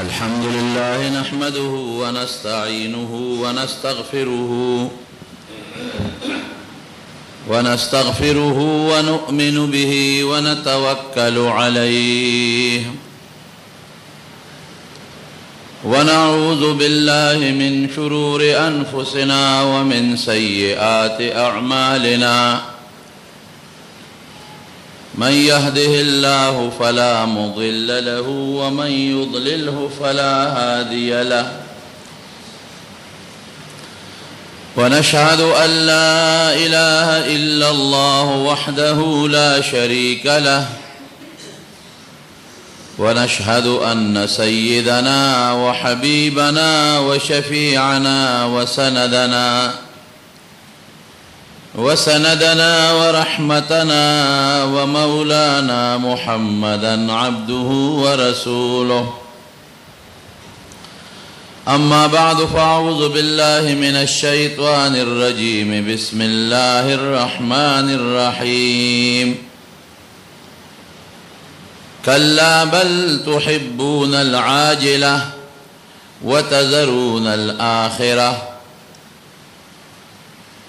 الحمد لله نحمده ونستعينه ونستغفره ونؤمن به ونتوكل عليه ونعوذ بالله من شرور أنفسنا ومن سيئات أعمالنا من يهده الله فلا مضل له ومن يضلله فلا هادي له ونشهد أن لا إله إلا الله وحده لا شريك له ونشهد أن سيدنا وحبيبنا وشفيعنا وسندنا ورحمتنا ومولانا محمدا عبده ورسوله أما بعد فأعوذ بالله من الشيطان الرجيم بسم الله الرحمن الرحيم كلا بل تحبون العاجلة وتذرون الآخرة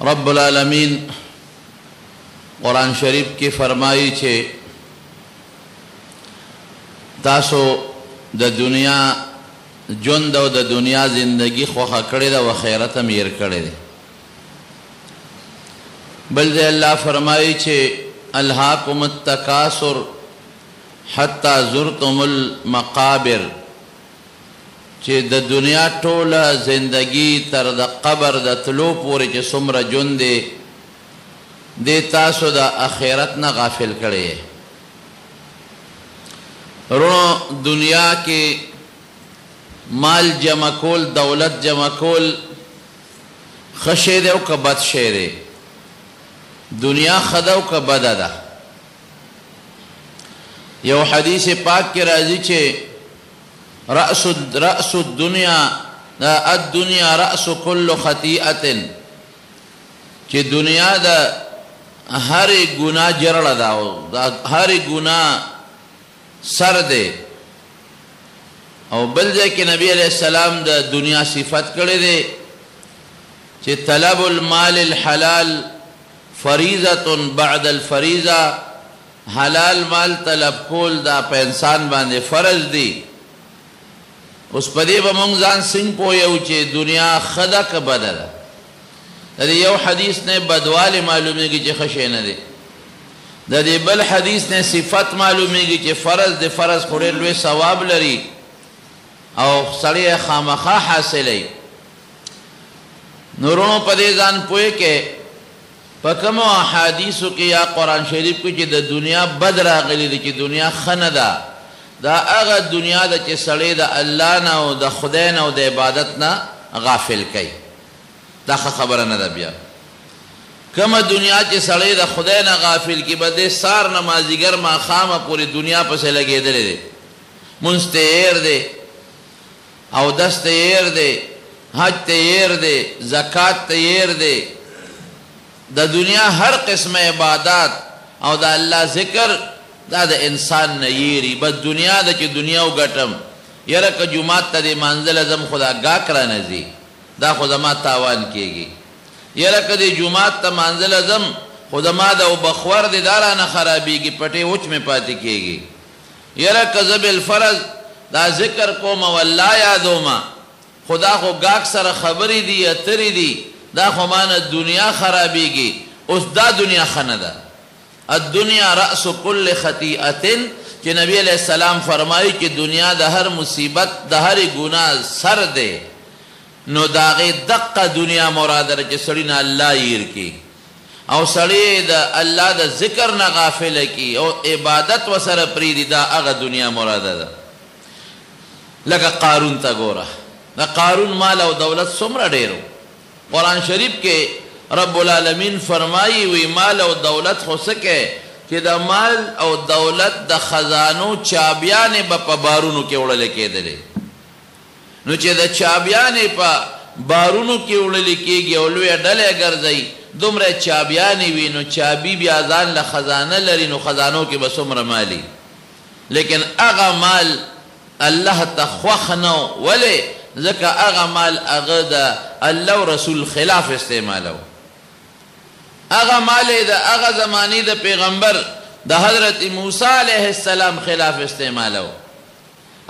رب العالمین قرآن شریف کی فرمائی چھے تاسو د دنیا جند او د دنیا زندگی خوخه کړی ده و خیرت هم هیر کړی ده بل دې الله فرمایي چې الهاکم التکاثر حتی زرتم المقابر چې د دنیا ټوله زندگی تر د قبر د تلو پورې چې څومره ژوند دی دې تاسو د آخرت نه غافل کړی رونو دنیا کې مال جمع کول دولت جمع کول ښه شی دی او که بد شی دی دنیا ښه ده او که بده ده یو حدیث پاک کې راځي چې رأس الدنیا رأس كل خطیئة چې دنیا د هرې ګناه جرړه ده او د هرې ګناه سر دی او بل ځای کې نبی علیہ السلام د دنیا صفت کړی دی چې طلب المال الحلال فریضة بعد الفریضة حلال مال طلب کول دا په انسان باندې فرض دی اوس په دې به موږ ځان څنګه پوهیو چې دنیا ښه ده که بده ده د دې یو حدیث نه بدوالی معلومیږي چې ښه شی نه دی د دې بل حدیث نه صفت معلومیږي چې فرض د فرض خو ډېر لوی ثواب لري او سړی یې خامخا حاصلی نورونو په دې ځان پوهې کې په کومو احادیثو کې یا قرآن شریف کې چې د دنیا بد راغلی دی چې دنیا ښه نه ده دا هغه دنیا ده چې سړی د الله نه او د خدای نه او د عبادت نه غافل کوي دا ښه خبره نه ده بیا کومه دنیا چې سړی د خدای نه غافل کړي به دې سار نه مازدیګر ماښامه پورې دنیا پسې لګېدلی دی مونځ ته هیر دی اودس ته هیر دی حج ته هیر دی زکات ته هیر دی د دنیا هر قسم عبادات او د الله ذکر دا د انسان نه یېري بس دنیا ده چې دنیا وګټم یاره که جومات ته دې مانځله ځم خو دا ګاک رانه ځي دا خو زما تاوان کېږي یاره که دې جومات ته مانځله ځم خو زما د اوبخور دی دا رانه خرابېږي پټې وچ مې پاتې کېږي یاره که زه بالفرض دا ذکر کوم او الله یادومه خو دا خو ګاک سره خبرې دي اترې دي دا خو مانه دنیا خرابېږي اوس دا دنیا ښه نه ده الدنیا رأس کل خطیئة چې نبی علیہ السلام فرمایي چې دنیا د هر مصیبت د هرې ګناه سر دی نو د هغې دقه دنیا مراده ده چې سړي نه الله هیر کړي او سړی د الله د ذکر نه غافله کړي او عبادت ورسره پرېږدي دا هغه دنیا مراده ده لکه قارون ته ګوره د قارون مال او دولت څومره ډېر قرآن شریف کې رب العالمین فرمائی وی مال او دولت خو سکے چې د مال او دولت د خزانو چابیانې به په بارونو کې وړلې کېدلې نو چې د چابیانې په بارونو کې وړلې کېږي او لویه ډلې ګرځئ دومره چابیانې وي نو چابي بیا ځان له خزانه لري نو خزانو کې به څومره مالي لیکن هغه مال الله ته خوښ نه و. ولې؟ ځکه هغه مال هغه د الله او رسول خلاف استعمالو. هغه مال د هغه زمانې د پیغمبر د حضرت موسی علیه السلام خلاف استعمالو.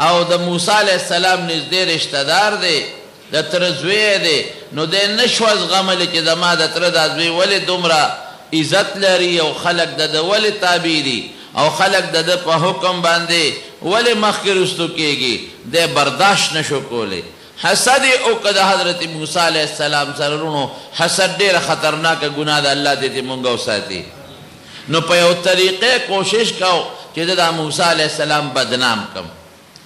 او د موسی علیه السلام نږدې رشته دار دی، د تره زوی دی. نو دی نشو زغملی چې زما د تره دا زوی ولې دومره عزت لري او خلک د ده ولې تابع دي او خلک د ده په حکم باندې ولې مخکې رستو کېږي. دی برداشت نشو کولی. حسد یې وکړه د حضرت موسی علیه السلام سره. رونو حسد ډېره خطرناکه ګناه ده، الله دې موږ وساتي. نو په یو طریقې کوشش کو چې د موسی علیه السلام بدنام کم.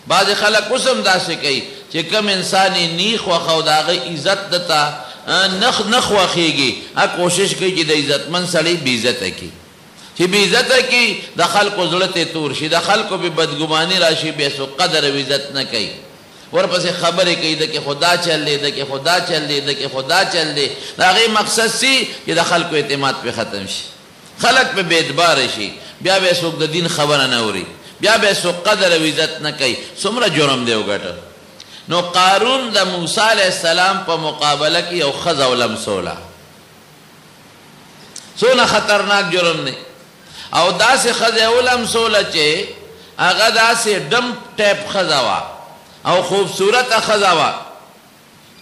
بعضې خلک اوس هم داسې کوي چې کم انسان یې نی خوښه او د هغه عزت دته نه خوښېږي، هغه کوشش کوي چې د عزتمن سړی بېعزته کړي، چې بېعزته کړي د خلکو زړه ته تور شي، د خلکو پې بدګماني راشي، بیا څوک قدر او عزت نه کوي. ورپسې خبرې کوي د کې خدا چل دی، د کې خدا چل دی، د کې خدا چل دی. د هغې مقصد سي چې د خلکو اعتماد پې ختم شي، خلک پې بې اعتباره شي، بیا به یې څوک د دین خبره نه اوري، بیا به یې څوک قدر او عزت نه کوي. څومره جرم دی وګټه. نو قارون د موسی علیه السلام په مقابله کې یو ښځه ولمسوله. څونه خطرناک جرم دی. او داسې ښځه یې ولمسوله چې هغه داسې ډم ټیپ ښځه وه او خوبصورته ښځه وه.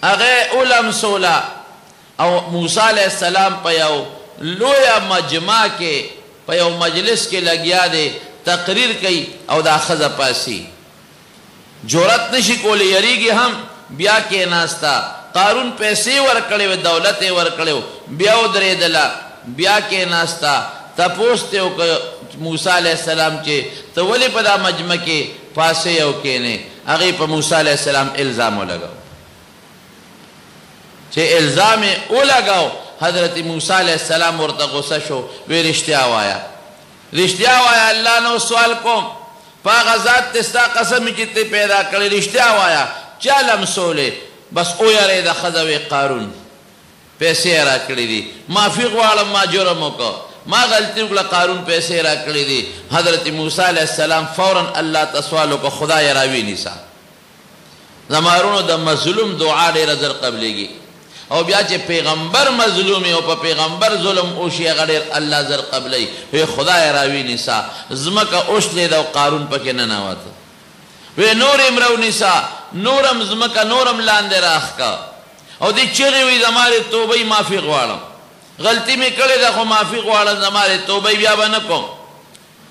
هغه یې ولمسوله او موسی علیه السلام په یو لویه مجمع کې په یو مجلس کې لګیا دی، تقریر کوي او دا ښځه پاسي. جرأت نشي کولی، یریږي هم. بیا کېناسته. قارون پیسې ورکړې وې، دولت یې ورکړی و، بیا ودرېدله، بیا کېناسته. تپوس ته وکړه موسی علیه السلام چې ته ولې په دا مجمع کې پاسې او کېنې؟ هغې په موسی علیه السلام الزام ولګاو. چې الزام یې ولګاو، حضرت موسی علیه السلام ورته غصه شو، وی رښتیا وایه، رښتیا وایه، الله نو سوال کوم، په هغه ذات ته ستا قسم چې ته پیدا کړې، رښتیا وایه، چا لمسولې؟ بس ویرېده ښځه وی قارون پیسې یې راکړې دي، معافي غواړم، ما جرم وکړ، ما غلطي وکړه، قارون پیسې یې راکړې دي. حضرت موسی علیه السلام فورا الله ته سوال وکړه، خدای راوینیسه. زمارونو د مظلوم دعا ډېره زر قبلېږي. او بیا چې پیغمبر مظلوم او په پیغمبر ظلم وشي هغه ډېر الله زر قبلی. وی خدای راوینیسه. ځمکه اوښتلېده او قارون پکې ننوته. وی نور یې مرونیسه، نورم ځمکه نورم لاندې راښکه. او دې چغې وی زما د توبې معافي غواړم، غلطي مې کړې ده خو معافي غواړم، زما د توبې بیا به نه کوم.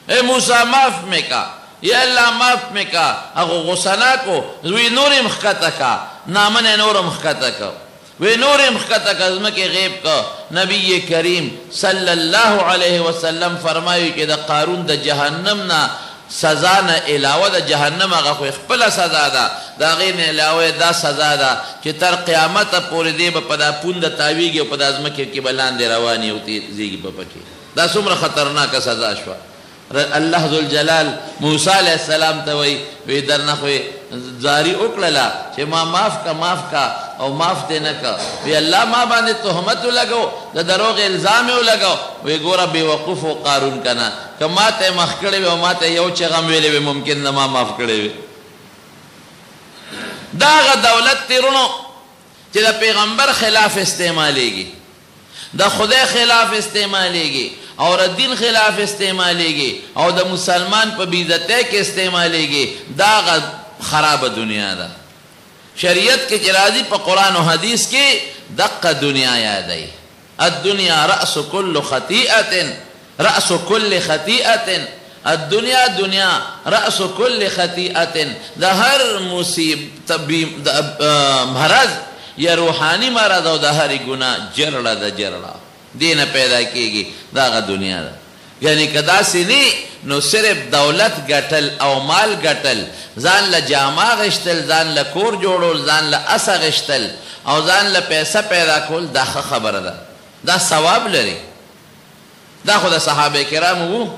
ای موسی معاف مې کا، یا الله معاف مې کا. هغه غصه ناکو. وی نور یې مښکته کا، نامن یې نور مښکته کا. وی نور یې مښکته کا، ځمکې غیب کا. نبی کریم صلی الله علیه وسلم فرمایي چې د قارون د جهنم نه سزا نه علاوه د جهنم هغه خو خپله سزا ده، د هغې نه علاوه دا سزا ده چې تر قیامته پورې دی به په دا پونده تاویږي او په دا ځمکې کې به لاندې روانې او تیزېږي به پکې. دا څومره خطرناکه سزا شوه. الله ذوالجلال موسی علیه السلام ته وی درنه خو زاري وکړله چې ما معاف کا، معاف کا، او معاف دې نه کا. وی الله ما باندې تهمت ولګو، د دروغ الزام یې ولګو. وی ګوره بېوقوف و قارون که نه، که ما ته یې مخ کړی وی او ما ته یو چغم ویلی وی ممکن نه ما معاف کړی وی. دا هغه دولت تیرونو چې د پیغمبر خلاف استعمالیږي، د خدای خلاف استعمالیږي او د دین خلاف استعمالیږي او د مسلمان په بېعزتۍ کې استعمالیږي. دا هغه خرابه دنیا ده. شریعت کې چې راځي په قرآن و حدیث کې دقه دنیا یادوي. الدنیا رأس كل خطیئة، رأس كل خطیئة. الدنیا دنیا رأس كل خطیئة. د هر مصیبت مرض یا روحانی مرض او د هرې ګناه جرړه ده، جرړه دې نه پیدا کېږي. دا هغه دنیا ده. یعنی که داسې نه نو صرف دولت ګټل او مال ګټل، ځان له جامه غشتل، ځان له کور جوړول، ځان له اسه غشتل او ځان له پیسه پیدا کول، دا ښه خبره ده، دا ثواب لري. دا خو د صحابه کرامو وو.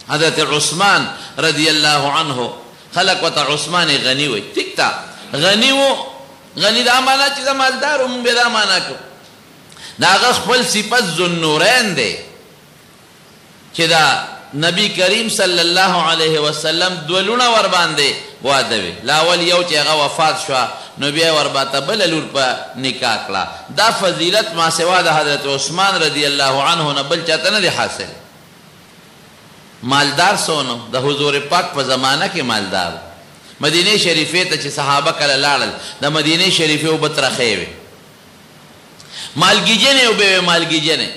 حضرت عثمان رضی الله عنه خلق ورته عثمان غني وی. ټیک ده، غني وو. غني دا معنا چې د مالدار و، مونږ به دا معنا کوو. د هغه خپل صفت ذوالنورین دی چې دا نبی کریم صلی الله علیه وسلم دو لونه ور باندې واده وی لاول یو چې هغه وفات شوه نو بیا ورباته بله لور په نکاح کړه دا فضیلت ما سوا د حضرت عثمان رضی الله عنه نه بل چاته نه دی حاصل مالدار سونو د حضور پاک په زمانه کې مالدار مدینه شریفې ته چې صحابه کله لاړل د مدینه شریفې اوبه ترخې وې مالګیجنې اوبه وې مالګیجنې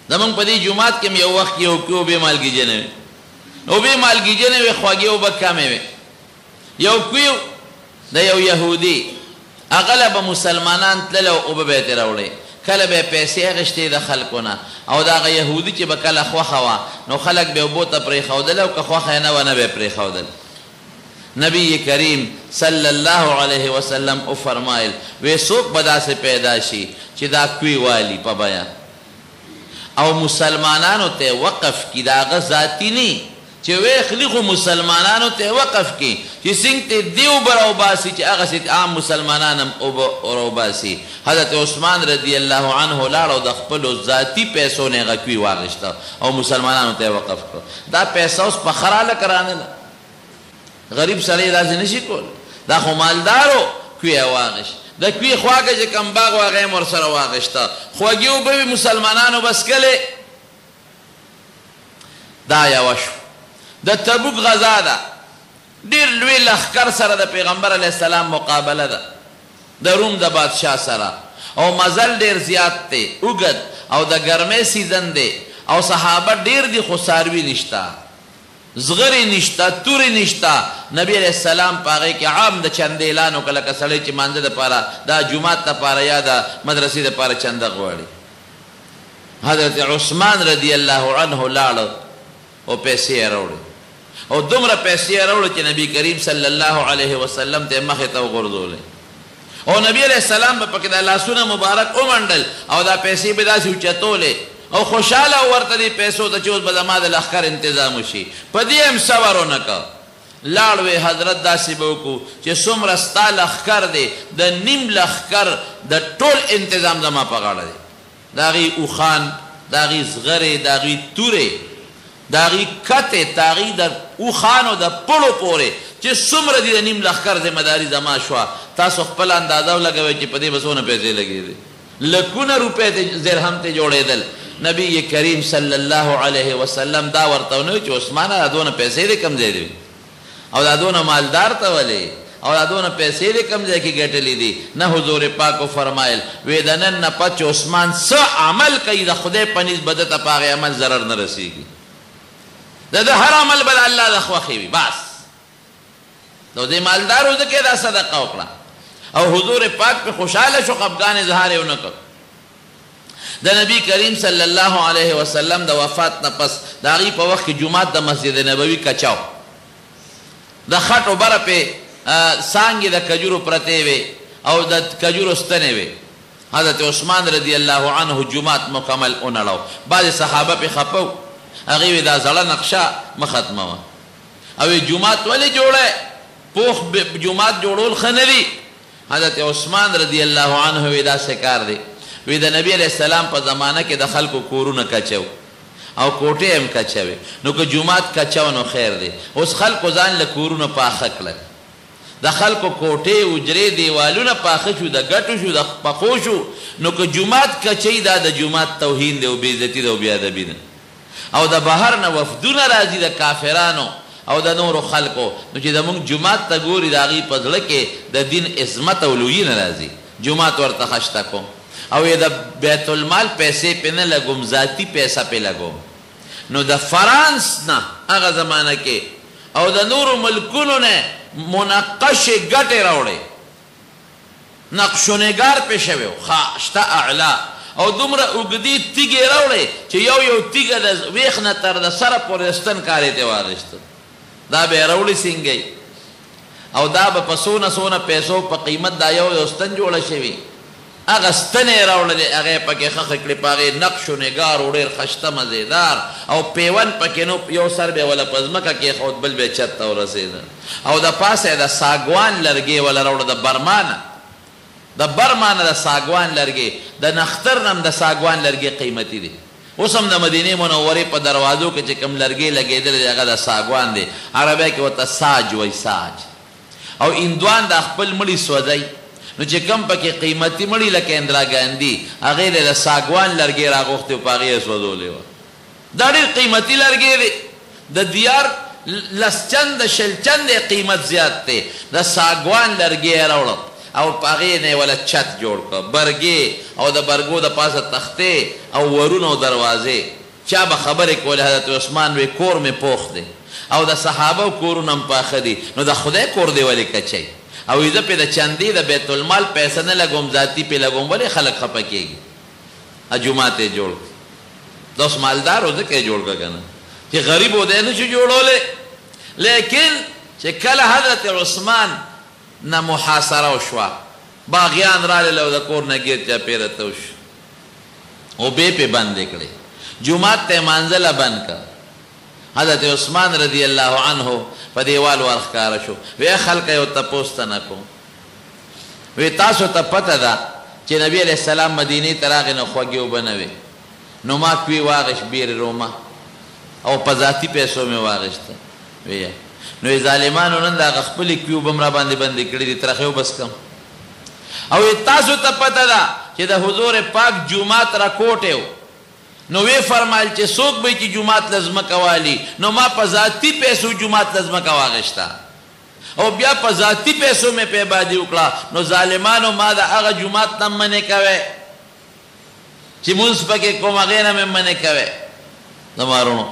زمونږ په دې جومات کې یو وخت کې اوبه مالګیجنې وې اوبه مالګیجنې وې خواږې اوبه کمې وې یو کوی د یو یهودي هغه به مسلمانان تلل او اوبه به یې ترې راوړې کله به پیسې اخیستې د خلکو نه او د هغه یهودي چې به کله خوښه وه نو خلک به اوبو ته پرېښودل او که خوښه یې نه وه نه به یې پرېښودل نبی کریم صلی الله علیه وسلم او فرمایل وی څوک به داسې پیدا شي چې دا کوی والی په بیان او مسلمانانو ته وقف کی دا هغه ذاتي نه چې وی خلی خو مسلمانانو ته وقف کی چې څنګه ته دی اوبه راوباسي چې هغسې عام مسلمانان هم اوبه راوباسي حضرت عثمان رضی الله عنه لاړ او د خپلو ذاتي پیسو نه هغه کوی واغېسته او مسلمانانو ته وقف کړه دا پیسه اوس په خراله کرانله غریب سړی داسې نشي کول دا خو مالدارو کوی یې واغېشت د کوی خواږه چې کم باغ و هغه یې ورسره واغېشته خوږې اوبه وې مسلمانانو بس کلې دا یوه شو د تبوک غزا ده ډېر لوی لښکر سره د پیغمبر علیه السلام مقابله ده د روم د بادشاه سره او مزل ډېر زیات دی اوږد او د ګرمۍ سیزن دی او صحابه ډېر دي خو څاروي نشته زغری نشته تورې نشته نبی علیه السلام په هغې کې عام د چندې اعلان وکړه لکه سړی چې مانځه دپاره دا جومات دپاره یا د مدرسې دپاره چنده غواړي حضرت عثمان رضی الله عنه لاړه او پیسې یې راوړې او دومره پیسې یې راوړه چې نبی کریم صلی الله علیه وسلم ته یې مخې ته وغورځولې او نبی علیه السلام به پکې دا لاسونه مبارک ومنډل او دا پیسې به داسې اوچتولې او خوشحاله ورته دې پیسو ته چې اوس به زما د لښکر انتظام وشي په دې هم صبر ونه که لاړ وې حضرت داسې به وکړو چې څومره ستا لښکر دی د نیم لښکر د ټول انتظام زما په غاړه دی د هغې اوښان د هغې زغرې د هغې تورې د هغې کتې د هغې د اوښانو د پړو پورې چې څومره دي د نیم لښکر ذمهداري زما شوه تاسو خپله اندازه ولګوئ چې په دې به څونه پیسې لګېدې لکونه روپۍ درهم ته جوړېدل نبی کریم صلی الله علیه وسلم دا ورته ونه وایي چې عثمانه دا دونه پیسې دې کوم ځای دي او دا دونه مالدار ته ولې او دا دونه پیسې دې کوم ځای کې ګټلې دي نه حضور پاکو فرمایل وی د نن نه پس چې عثمان څه عمل کوي د خدای په نسبت به ده ته په هغې عمل ضرر نه رسېږي د ده هر عمل به د الله د خوښې وي بس نو دې مالدارو ځکه دا صدقه وکړه او حضور پاک په خوشحاله شو خفګان اظهار یې ونه کړ د نبی کریم صلی الله علیه وسلم د وفات نه پس د هغې په وخت کې جومات د مسجد نبوي کچاو د خټو بره پې څانګې د کجورو پرتې وې او د کجورو ستنې وې حضرت عثمان رضی الله عنه جومات مکمل ونړو بعضې صحابه پې خفه و هغې وې دا زړه نقشه مه ختموه او جومات ولې جوړی پوخ جومات جوړول ښه نه دي حضرت عثمان رضی الله عنه وې داسې کار دی وی د نبی علیه السلام په زمانه کې د خلکو کورونه کچو او کوټې هم کچوي نو که جومات کچو نو خیر دی اوس خلکو ځان له کورونه پاخه کړل د خلکو کوټې حجرې دیوالونه پاخه شو د ګټو شو د پخو شو نو که جومات کچوي دا د جومات توهین دی او بېعزتي ده او بېادبي ده او د بهر نه وفدونه راځي د کافرانو او د نورو خلکو نو چې زموږ جومات ته ګوري د هغې په زړه کې د دین عظمت او لویي نه راځي جومات ورته خشته کوم او د بیت المال پیسې پې نه لګوم ذاتي پیسه پې لګوم نو د فرانس نه هغه زمانه کې او د نورو ملکونو نه منقشې ګټې راوړې نقشونګار پې شوی و ښه شته اعلا او دومره اوږدې تیږې راوړې چې یو تیږه د ویښ نه تر د سره پورې ستن کارې ته واغېسته دا به یې راوړي څنګه او دا به په څونه پیسو په قیمت دا یو ستن جوړه شوي هغه ستنې یې راوړلې هغه یې پکې خښې کړې په هغې نقش و نګار و ډېر ښایسته مزېدار او پیون پکې نو یو سر به یې وله په ځمکه کېښود بل به یې چت ته ورسېده او د پاسه یې د ساګوان لرګې وله راوړه د برمانه د ساګوان لرګې د نختر نه هم د ساګوان لرګې قیمتي دي اوس هم د مدینې منورې په دروازو کې چې کوم لرګي لګېدلی دی هغه د ساګوان دی عربی کې ورته ساج وایي ساج او هندوان د خپل مړي سوځئ نو چې کوم پکې قیمتي مړي لکه اندرا ګاندي هغې د ساګوان لرګی راغوښتې په هغې یې سوځولی وه دا ډېر قیمتي لرګی دی د دیار لس چنده شل چنده قیمت زیات دی د ساګوان لرګی یې راوړه او په هغې نه یې وله چت جوړ کړه برګې او د برګو د پاسه تختې او ورونه او دروازې چا به خبرې کولې حضرت عثمان وی کور مې پوخ دی او د صحابه کورونه هم پاخه دي نو د خدای کور دی ولې کچی او زه پې د چندې د بیت المال پیسه نه لګوم ذاتي پې لګوم ولې خلک خفه کېږي جومات یې جوړ کړ دا اوس مالدار و ځکه یې جوړ کړه که نه چې غریب و دی نه شو جوړولی لیکن چې کله حضرت عثمان نه محاصره وشوه باغیان راغلل او د کور نه ګیر چاپېره تو شو اوبې پې بندې کړې جومات ته یې مانځله بند کړه حضرت عثمان رضی الله عنه په دیوال ورښکاره شو وی خلکه یو تپوس ته نه کوم وی تاسو ته پته ده چې نبی علیه السلام مدینې ته راغی نو خوږې اوبه نه وې نو ما کوي واغېشت بیر رومه او په ذاتي پیسو مې واغېشته وی نو ظالمانو نن د هغه خپلې کوي اوبه م را باندې بندې کړي دي ترخې وبس کم او تاسو ته پته ده چې د حضور پاک جومات راکوټی و نو وی فرمایل چې څوک به چې جومات له ځمکه والي نو ما په ذاتي پیسو جومات له ځمکه واغېشته او بیا په ذاتي پیسو مې پې بادي وکړه نو ظالمانو ما د هغه جومات نه منې کوی چې مونځ پکې کوم هغې نه مې منې کوی زمارونو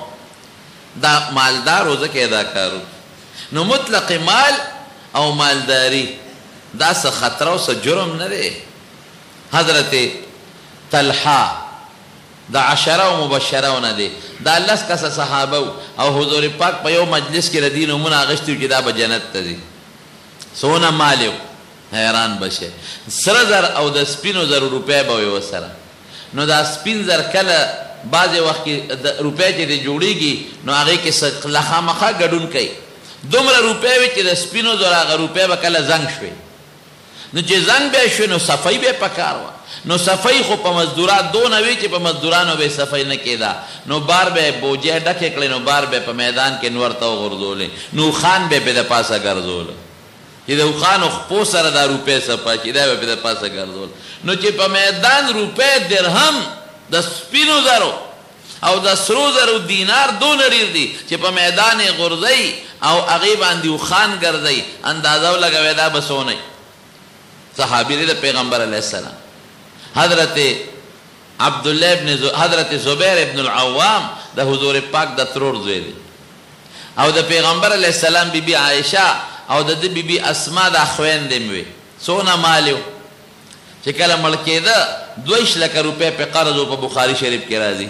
دا مالدار و ځکه یې دا کار نو مطلق مال او مالداری دا څه خطره او څه جرم نه دی حضرت طلحه د عشره و مبشرهونه دی دا لس کسه صحابه او حضور پاک په یو مجلس کې د دې نومونه اخیستي چې دا به جنت ته ځي څونه مال یو حیران بشه سره زر او د سپینو زرو روپۍ به وي ورسره نو دا سپین زر کله بعضې وخت کې روپۍ چې د جوړېږي نو هغې کې خامخا ګډون کوي دومره روپۍ وي چې د سپینو زرو هغه روپۍ به کله زنګ شوې نو چې زنګ بیا شوې نو صفۍ به یې پکار وه نو صفۍ خو په مزدورات دونه وي چې په مزدورانو به صفۍ نه کېده نو بار به یې بوجۍ ډکې کړې نو بار به یې په میدان کې نور ته وغورځولې نو اوښان به یې پې د پاسه ګرځوله چې د اوښانو خپو سره دا روپۍ صفا چې دا به یې پې د پاسه ګرځول نو چې په میدان روپۍ درهم د سپینو زرو او د سرو زرو دینار دونه ډېر دي چې په میدان یې غورځئ او هغې باندې اوښان ګرځئ اندازه ولګوئ دا به څونه صحابي دی د پیغمبر علیه السلام حضرت عبدالله ابن حضرت زبیر ابن العوام د حضور پاک د ترور زوی دی او د پیغمبر علیه السلام بی بی عایشه او د بی بی اسما د خویندې مې وې څونه مال یو چې کله مړ کېده 2 لکه روپۍ په قرض و په بخاري شریف کې راځي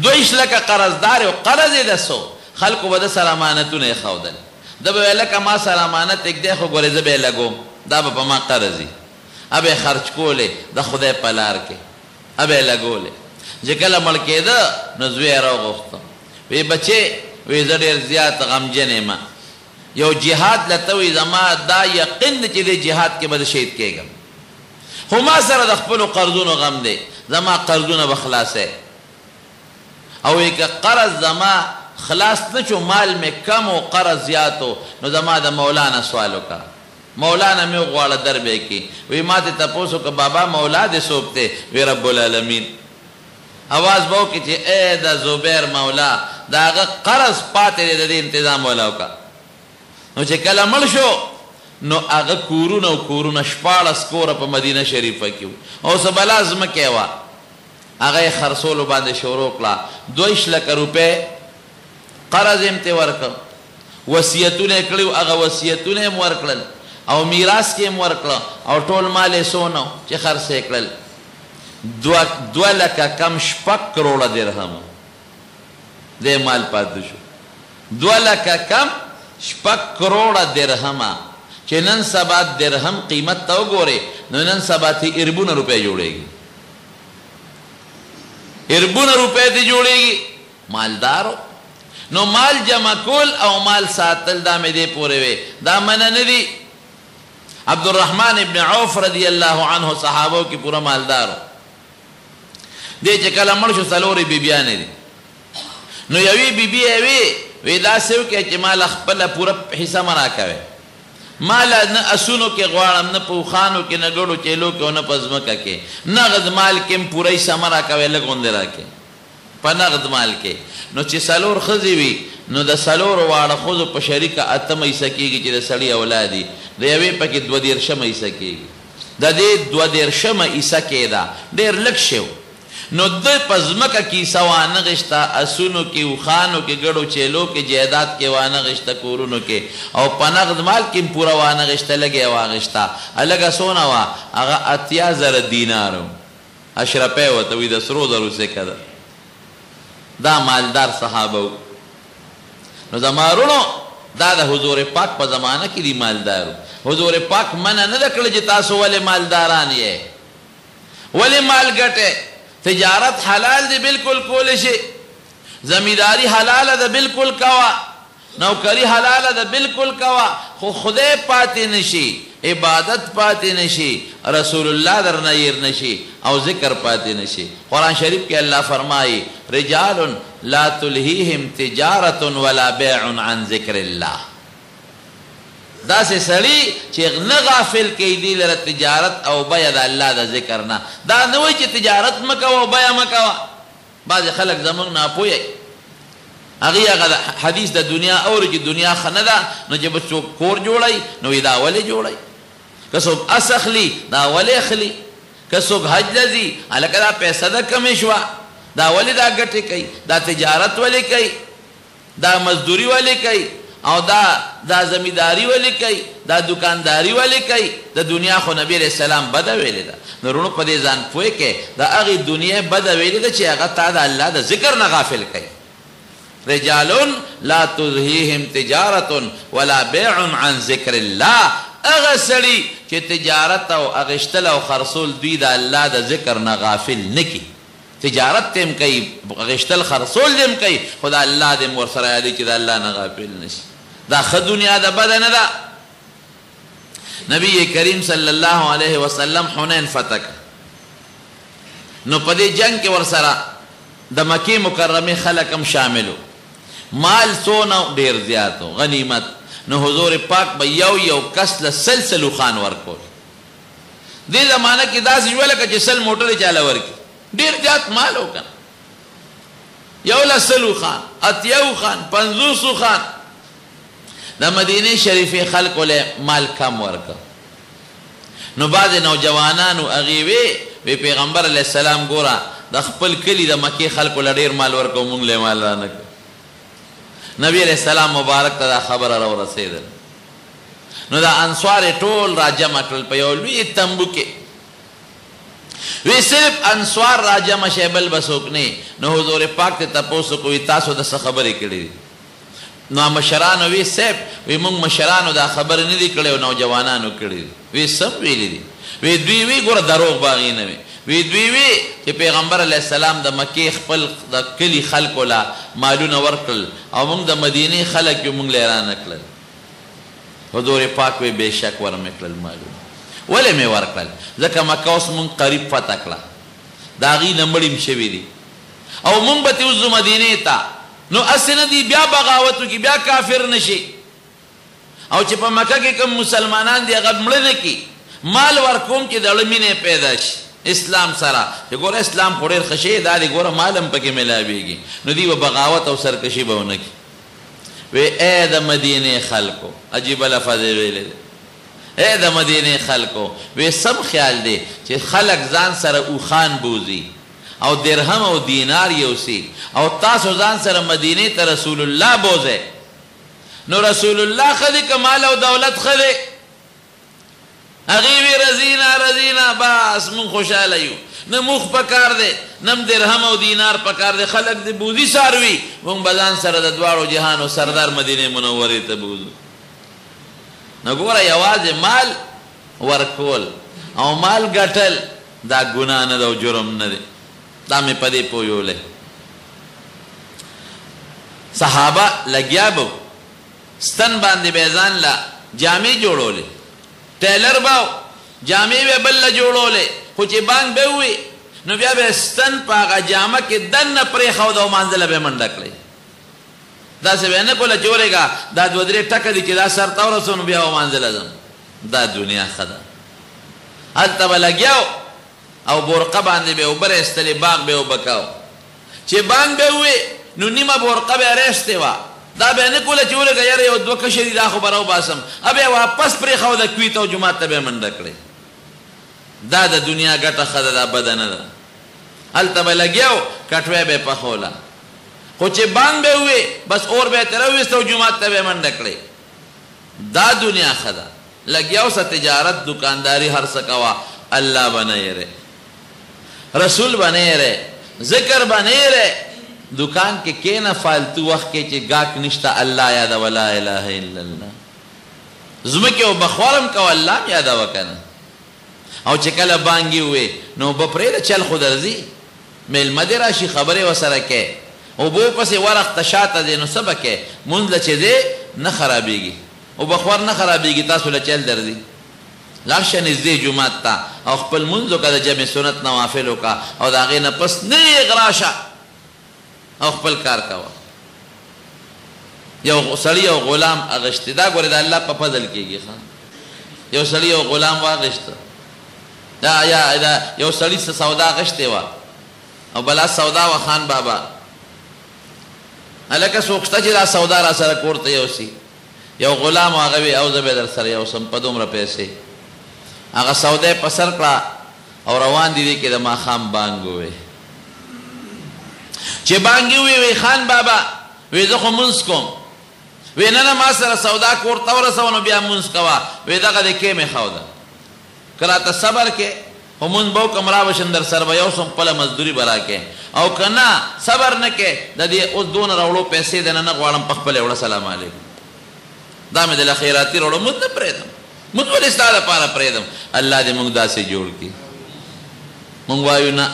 2 لکه قرضدار و قرض یې د څو خلکو به د سره امانتونه یې ښودل ده به ویل لکه ما سره امانت اږدی خو ګورې زه به یې لګوم دا به په ما قرض وي ابه خرچ کولې د خدای په لار کې ابه لګولې چې کله مړ کېده نو زوی یې راوغوښته وی بچې وی زه ډېر زیات غمجن یم یو جهاد لته وی زما دا یقین دی چې دې جهاد کې به زه شهید کېږم خو ما سره د خپلو قرضونو غم دی زما قرضونه به خلاصی او وی که قرض زما خلاص نه شو مال مې کم و قرض زیاتو نو زما د مولانا سوال وکړه مولانا مې وغواړه در به کې وی ما ته تپوس وکړه بابا مولا دې څوک دی وی رب العالمین اواز به وکړي چې ای د زبیر مولا د هغه قرض پاتې دی د دې انتظام ولا وکړه نو چې کله مړ شو نو هغه کورونه او کورونه 14 کوره په مدینه شریفه کې او څه بلا ځمکې وه هغه یې خرڅولو باندې شروع کړه 2 لکه روپۍ قرض یې ته ورکړ وصیتونه یې کړي هغه وصیتونه یې ورکړل او میراث کې یې ورکړه او ټول مال یې څونه چې خرڅ یې کړل 2 لکه کم 6 کروڑه درهم دې مال پاتې شو 2 لکه کم 6 کروڑه درهمه چې نن سبا درهم قیمت ته وګورې نو نن سبا ته اربونه روپۍ جوړېږي اربونه روپۍ ته جوړېږي مالدارو نو مال جمع کول او مال ساتل دا مې دې پورې وې دا منه نه دي عبدالرحمن ابن عوف رضی الله عنه صحابو کې پورا مالدارو دی چې کله مړ شو څلورې بیبیانې دي نو یوې بیبي وی داسې وکړه چې ماله خپله پوره حصه مه راکوې ماله نه اسونو کې غواړم نه په اوښانو کې نه ګړو چیلو کې او نه په ځمکه کې نغد مال کې هم پوره حصه مه راکوې لږ غوندې راکې په نغد مال کې نو چې څلور ښځې وي نو د څلورو واړه ښځو په شریکه اتمه حصه کېږي چې د سړي اولاد دي د یوې پکې 22 حصه کېږي د دې 22 حصه کېده ډېر لږ شی نو د په ځمکه کې حصه وانغېسته اسونو کې اوښانو کې ګړو چیلو کې جایداد کې وانغېسته کورونو کې او په نغد مال کې هم پوره وانغېسته لږه یې واغېسته هلکه څونه وه هغه 80,000 دینار اشرفی ورته وي د سرو زرو سکه ده دا مالدار صحابه و نو زما وروڼو دا د حضور پاک په زمانه کې دي مالدارو حضور پاک منع نه ده کړې چې تاسو ولې مالداران یې ولې مال ګټئ تجارت حلال دی بالکل کولی شي زمینداری حلاله ده بالکل کوه نوکری حلاله ده بالکل کوه خو خدای پاتې نشي عبادت پاتې نشي رسول الله درنه هیر نشي او ذکر پاتې نشي قرآن شریف کې الله فرمایي رجال لا تلهیهم تجارت ولا بیع عن ذکر الله داسې سړي چې نه غافل کوي دی لره تجارت او بیه د الله د ذکر نه دا نه وایي چې تجارت مه کوه او بیه مه کوه بعضې خلک زموږ ناپوهی هغې هغه حدیث د دنیا اوري چې دنیا ښه نه ده نو چې به څوک کور جوړوي نو وایي دا ولې جوړوي که څوک اس اخلي دا ولې اخلي که څوک حج له ځي هلکه دا پیسه ده کمې شوه دا ولې دا ګټې کوي دا تجارت ولې کوي دا مزدوري ولې کوي او دا زمینداری ولې کوي دا دکانداری ولې کوي د دنیا خو نبی علیہ السلام بده ویلې ده نو وروڼو په دې ځان پوه کې د هغې دنیا بده ویلې ده چې هغه تا د الله د ذکر نه غافل کوي رجال لا تلهیهم تجارت ولا بیع عن ذکر الله هغه سړي چې تجارت او اغشتل او خرڅول دوی د الله د ذکر نه غافل نه کي تجارت تیم کوي غشتل خرڅول دیم کوي خو د الله دې ورسره یادوي چې د الله نه غافل نشي دا ښه دنیا ده بده نه ده نبی کریم صلی الله علیه وسلم حنین فتح نو په دې جنگ کې ورسره د مکې مکرمې خلک هم شاملو مال څونه ډېر زیات غنیمت نو حضور پاک به یو کس له سلسلو خان ورکول دې زمانه کې داسې وه لکه چې سل موټرې چاله ورکړي ډېر زیات مال و که یو له سلو خان اتیو خان 50 خان د مدینې شریفې خلکو له مال کم ورکه نو بعضې نوجوانانو هغې وی پیغمبر علیه السلام ګوره د خپل کلي د مکې خلکو له ډېر مال ورکو مونږ له مال رانه کړ نبی علیہ السلام مبارک ته دا خبره راورسېدل نو دا انصار ټول را جمع کړل په یو لوی تمبو کې وی صرف انصار را جمع شی بل به څوک نه نو حضور پاک ته تپوس کوي تاسو د څه خبرې کړې نو مشرانو وی صاحب وی مونږ مشرانو دا خبرې نه دي کړې او نوجوانانو کړې وی سم ویلي دي وی دوی وی ګوره دروغ باغې نه وي وی دوی وی چې پیغمبر علیه السلام د مکې خپل د کلي خلکو له مالونه ورکړل او موږ د مدینې خلک یې موږ له رانه کړل حضور پاک وی بېشک ورمې کړل مالونه ولې مې ورکړل ځکه مکه اوس موږ قریب فتح کړه د هغې نه مړي شوي دي او موږ به تې وځو مدینې ته نو هسې نه دي بیا بغاوت وکړي بیا کافر نه شي او چې په مکه کې کوم مسلمانان دي هغه مړه نه کړي مال ورکوم چې د زړه مینې پیدا شي اسلام سره چې ګوره اسلام خو ډېر ښه شی دا دی ګوره مال هم پکې میلاویږي نو دوی به بغاوت او سرکشي به ونه کړي وی ای د مدینې خلکو عجیبه لفظ یې ویلی دی ای د مدینې خلکو وی سم خیال دی چې خلک ځان سره اوښان بوځي او درهم او دینار یوسي او تاسو ځان سره مدینې ته رسول الله بوځئ نو رسول الله ښه دی که مال او دولت ښه دی هغې وی رضینا بس مونږ خوشحاله یو نه مخ پکار دی نه درهم او دینار پکار دی خلک د بوزي څاروي مونږ به ځان سره د دواړو جهانو سردار مدینې منورې ته بوځو نو ګوره یوازې مال ورکول او مال ګټل دا ګناه نه ده او جرم نه دی دا مې په دې پویولی صحابه لګیا به ستن باندې به ځان له جامې جوړولې ټیلر به جامې به بل له جوړولې خو چې بانګ به ووي نو بیا به ستن په هغه جامه کې دننه پرېښود او مانځله به یې منډه کړې. داسې به یې نه کوله چې ورېږه دا دوه درې ټکه دي چې دا سر ته ورسو نو بیا ومانځله ځم. دا دنیا ښه ده. هلته به لګیاو او برقه باندې به یې اوبه رایستلې، باغ به یې اوبه کاو. چې بانګ به ووې نو نیمه برقه به یې رایستې وه. دا به یې نه کوله چې ورېږه یاره یو دوه کشه دي دا خو به راوباسم، بیا یې واپس پرېښوده کوي ته او جومات ته به یې منډه کړې. دا د دنیا ګټه ښه ده، دا بده نه ده. هلته به لګیاو کټوی به یې پخوله، خو چې بانګ به ووې بس اور به یې ترې وویسته او جومات ته به یې منډه کړې. دا دنیا ښه ده. لګیاو سه تجارت دکانداری هر څه کوه، الله به نه یېرې، رسول به نه یېرې، ذکر به نه یېرې. دکان کې کېنه فالتو وخت کې چې ګاک نشته الله یادوه، لا اله الا الله. ځمکې او بخوارم کوه الله م یادوه که نه. او چې کله بانګې ووې نو اوبه پرېږده چل خو درځي، میلمه دې راشي خبرې ورسره کې، اوبو پسې ورخته شاته دی نو څه به کې، مونځ له چې دی نه خرابېږي او بخوار نه خرابېږي، تاسو له چل درځي. لاړ شه نږدې جومات ته او خپل مونځ وکړه، د جمع سنت نوافل وکړه او د هغې نه پس نیغ راشه او خپل کار کوه. یو سړي یو غلام اغشتې، دا ګورې د الله په فضل کېږي. یو سړي یو غلام واغشته، دا یو سړي څه سودا اغشتې وه او بلا سودا وه خان بابا. هلکه څوک شته چې دا سودا را سره کور ته یوسي. یو غلام هغه وی او زه به در سره یوسم په دومره پیسې. هغه سودا یې په سر کړه او روان دي دی کې د ماښام بانګ ووې. چې بانګ یې ووې خان بابا وی زه خو مونځ کوم. وی نه نه ما سره سودا کور ته ورسوه نو بیا مونځ کوه. وی دغه دی کې مې ښوده که راته صبر کې خو مونځ به وکړم راوشم در سره به یوسم خپله مزدوري به راکې، او که نه صبر نه کې د دې اوس دونه راوړو پیسې دنه نه غواړم په خپله وړه سلام علیکم. دا مې د خیراتي راوړو مونځ نه پرېږدم، مونځ ولې ستا دپاره پرېږدم. الله دې مونږ داسې جوړ کړي. مونږ وایو نه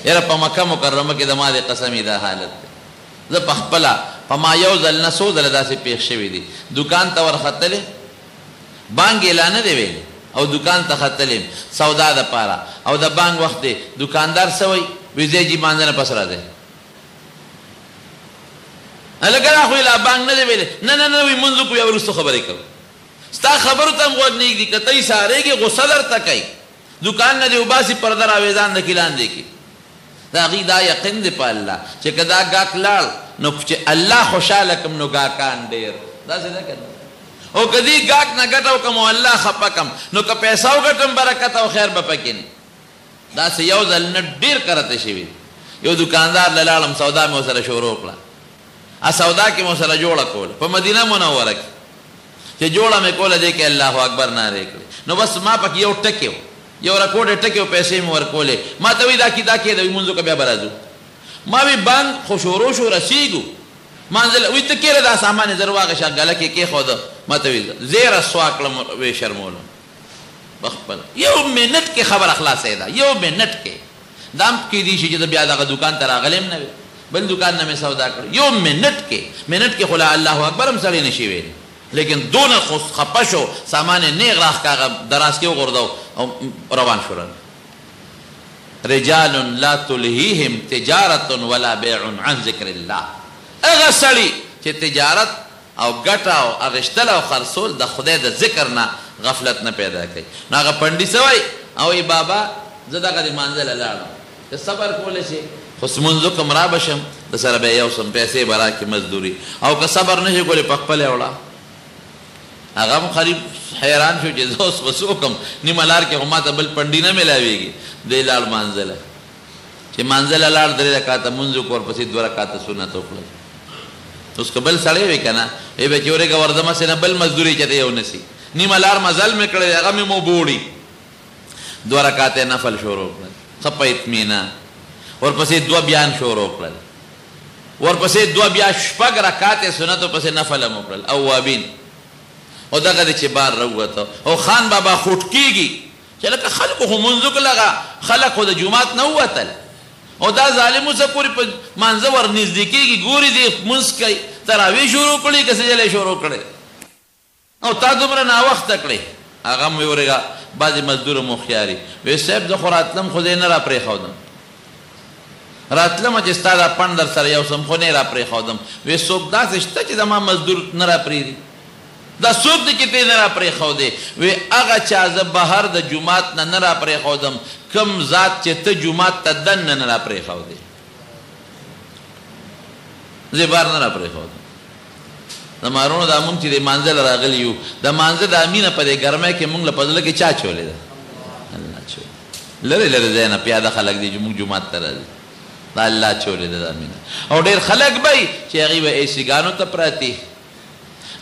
یاره په مکه مکرمه کې د ما دې قسمې دا حالت دی. زه په خپله په ما یو ځل نه څو ځله داسې پېښ شوي دي. دکان ته ورختلې بانګ یې لا نه دی ویلی او دکان ته ختلیم سودا دپاره او د بانګ وخت دی. دکاندار څه وایي وی ځی جي مانځه نه پس راځئ. هلکه دا خو یې لا بانګ نه دی ویلی. نه نه نه وایي مونځ وکړو بیا وروستو خبرې کوو. ستا خبرو ته هم غوږ نه ایږدي، که ته یې سارېږې غصه درته کوي. دکان نه دې وباسي پرده راویزان د کې لاندې کړي. د هغې دا یقین دی په الله چې که دا ګاک لاړ نو چې الله خوشحاله کړم نو ګاکان ډېر. داسې نه که او که دې ګاک نه ګټه وکړم او الله خفه کړم نو که پیسه وګټم برکت او خیر به پکې نه. داسې یو ځل نه ډېر کرته شوي. یو دکاندار له لاړم سودا مې ورسره شروع کړه. سودا کې مې ورسره جوړه کوله په مدینه منوره کې. چې جوړه مې کوله دې کې الله اکبر نارې کړې نو بس ما پکې یو ټکې و، یو رکوډې ټکې و، پیسې مې ورکولې. ما ته وایي دا کې د مونځ وکړه بیا به راځو. ما وی بانګ خو شروع شو رسېږو مانځله. وایي ته کېره دا سامان یې زر واغېشه ګله کې کېښوده. ما ته وایي زیره سوا کړم ویې شرمولم پخپله. یو منټ کې خبره خلاصې ده، یو منټ کې. دا هم کېدی شي چې زه بیا دغه دکان ته راغلی هم نه وي، بل دکان نه مې سودا کړو. یو منټ کې خو لا الله اکبر هم سړی نشي ویلی. لیکن دونه خو خفه شو سامان یې نیغ راښکاږه دراز کې وغورځو او روان شول. رجال لا تلهیهم تجارت ولا بیع عن ذکر الله. هغه سړي چې تجارت او ګټه او اغشتل او خرڅول د خدای د ذکر نه غفلت نه پیدا کوي. نو هغه پنډي څه وایي او ای بابا زه دغه د مانځله لاړم که صبر کولی شي خو لمونځ وکړم را به شم د سره به یې یوسم پیسې به راکړي مزدوري، او که صبر نه شي کولی په خپله وړه. هغه هم قریب حیران شو چې زه اوس به څه وکړم، نیمه لار کې خو ما ته بل پنډي نه میلاویږي. دی لاړ مانځله. چې مانځله لاړ 3 رکعاته مونځ وکړو ورپسې 2 رکعاته سنت وکړل. اوس که بل سړی وي که نه ای به چې ورېږه وردمسې نه بل مزدوري چېرته یو نسي. نیمه لار مزل مې کړی هغه مې مو بوړي. 2 رکعاته نفل شروع کړل ښه په اطمینان. ورپسې 2 بیان شروع کړل. ورپسې 2 بیا 6 رکعاته سنت ورپسې نفل هم وکړل اوابین. او دغه دی چې بار راووته او خان بابا خوټ کېږي چې لکه خلکو خو مونځ وکړل، خلک خو د جومات نه ووتل او دا ظالم اوسه پورې په مانځه ور نږدې کېږي ګوري دی مونځ کوي. تراویح شروع کړي که سجلې شروع کړې او تا دومره ناوخته کړې. هغه هم وورېږه بعضې مزدور مخیاري وی صاحب زه خو راتلم خو دی نه را پرېښودم راتلمه چې ستا دا پڼ در سره یو سم خو نه یې را پرېښودم وی څوک داسې شته چې زما مزدور نه را پرېږدي دا څوک دی چې ته نه را پرېښودې وی هغه چا زه بهر د جومات نه را پرېښودم کوم ذات چې ته جومات ته دننه نه را پرېښودې زه بهر نه را پرېښودم د مارونو دا مونږ چې د مانځه له راغلي یو د مانځه دا مینه په دې ګرمۍ کې مونږ له په زړه کې چا چولې ده الله چولې لرې لرې ځای نه پیاده خلک دي چې مونږ جومات ته راځي دا الله چولې ده دا مینه او ډېر خلک به وي چې هغوی به ایسیګانو ته پراتي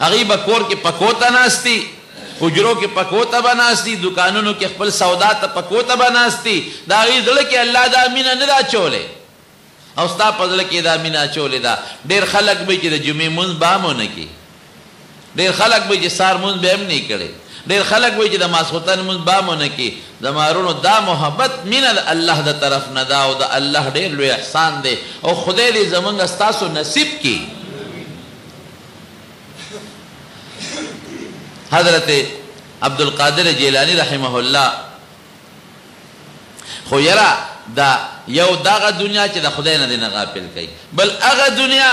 هغوی به کور کې پکو ته ناستي حجرو کې پکو ته به ناستي دکانونو کې خپل سودا ته پکو ته به ناستي د هغوی زړه کې الله دا مینه نه ده اچولی او ستا په زړه کې دا مینه اچولې ده ډېر خلک به چې د جمعې مونځ به هم ونه کړي ډېر خلک به چې سهار مونځ به هم نه کړی ډېر خلک به چې د ماسخوتن مونځ به هم ونه کړي د مارونو دا محبت مینه د الله د طرف نه ده او د الله ډېر لوی احسان دی او خدای دې زموږ ستاسو نصیب کړي حضرت عبدالقادر جیلانی رحمه الله خو یره دا یو دغه دنیا چې د خدای نه دی نه غافل کوي بل هغه دنیا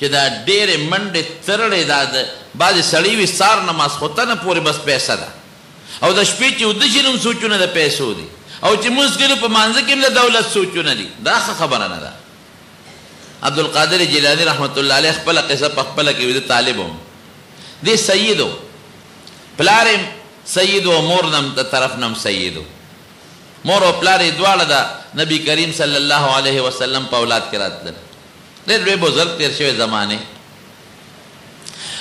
چې دا ډېرې منډې ترړې دا د بعضې سړي وي سار نه ماسخوتنه پورې بس پیسه ده او د شپې چې وده شي نو سوچونه د پیسو دي او چې مونځ کوي په مانځه کې هم د دولت سوچونه دي دا ښه خبره نه ده عبدالقادر جیلانی رحمت الله علیه خپله قصه په خپله کې وي د طالب هم دی سید و پلار یې سید و مور نم د طرف نم سید و مور او پلار یې دواړه د نبی کریم صلی الله علیه وسلم په اولاد کې راتلل ډېر لوی بزرګ تېر شوی زمانې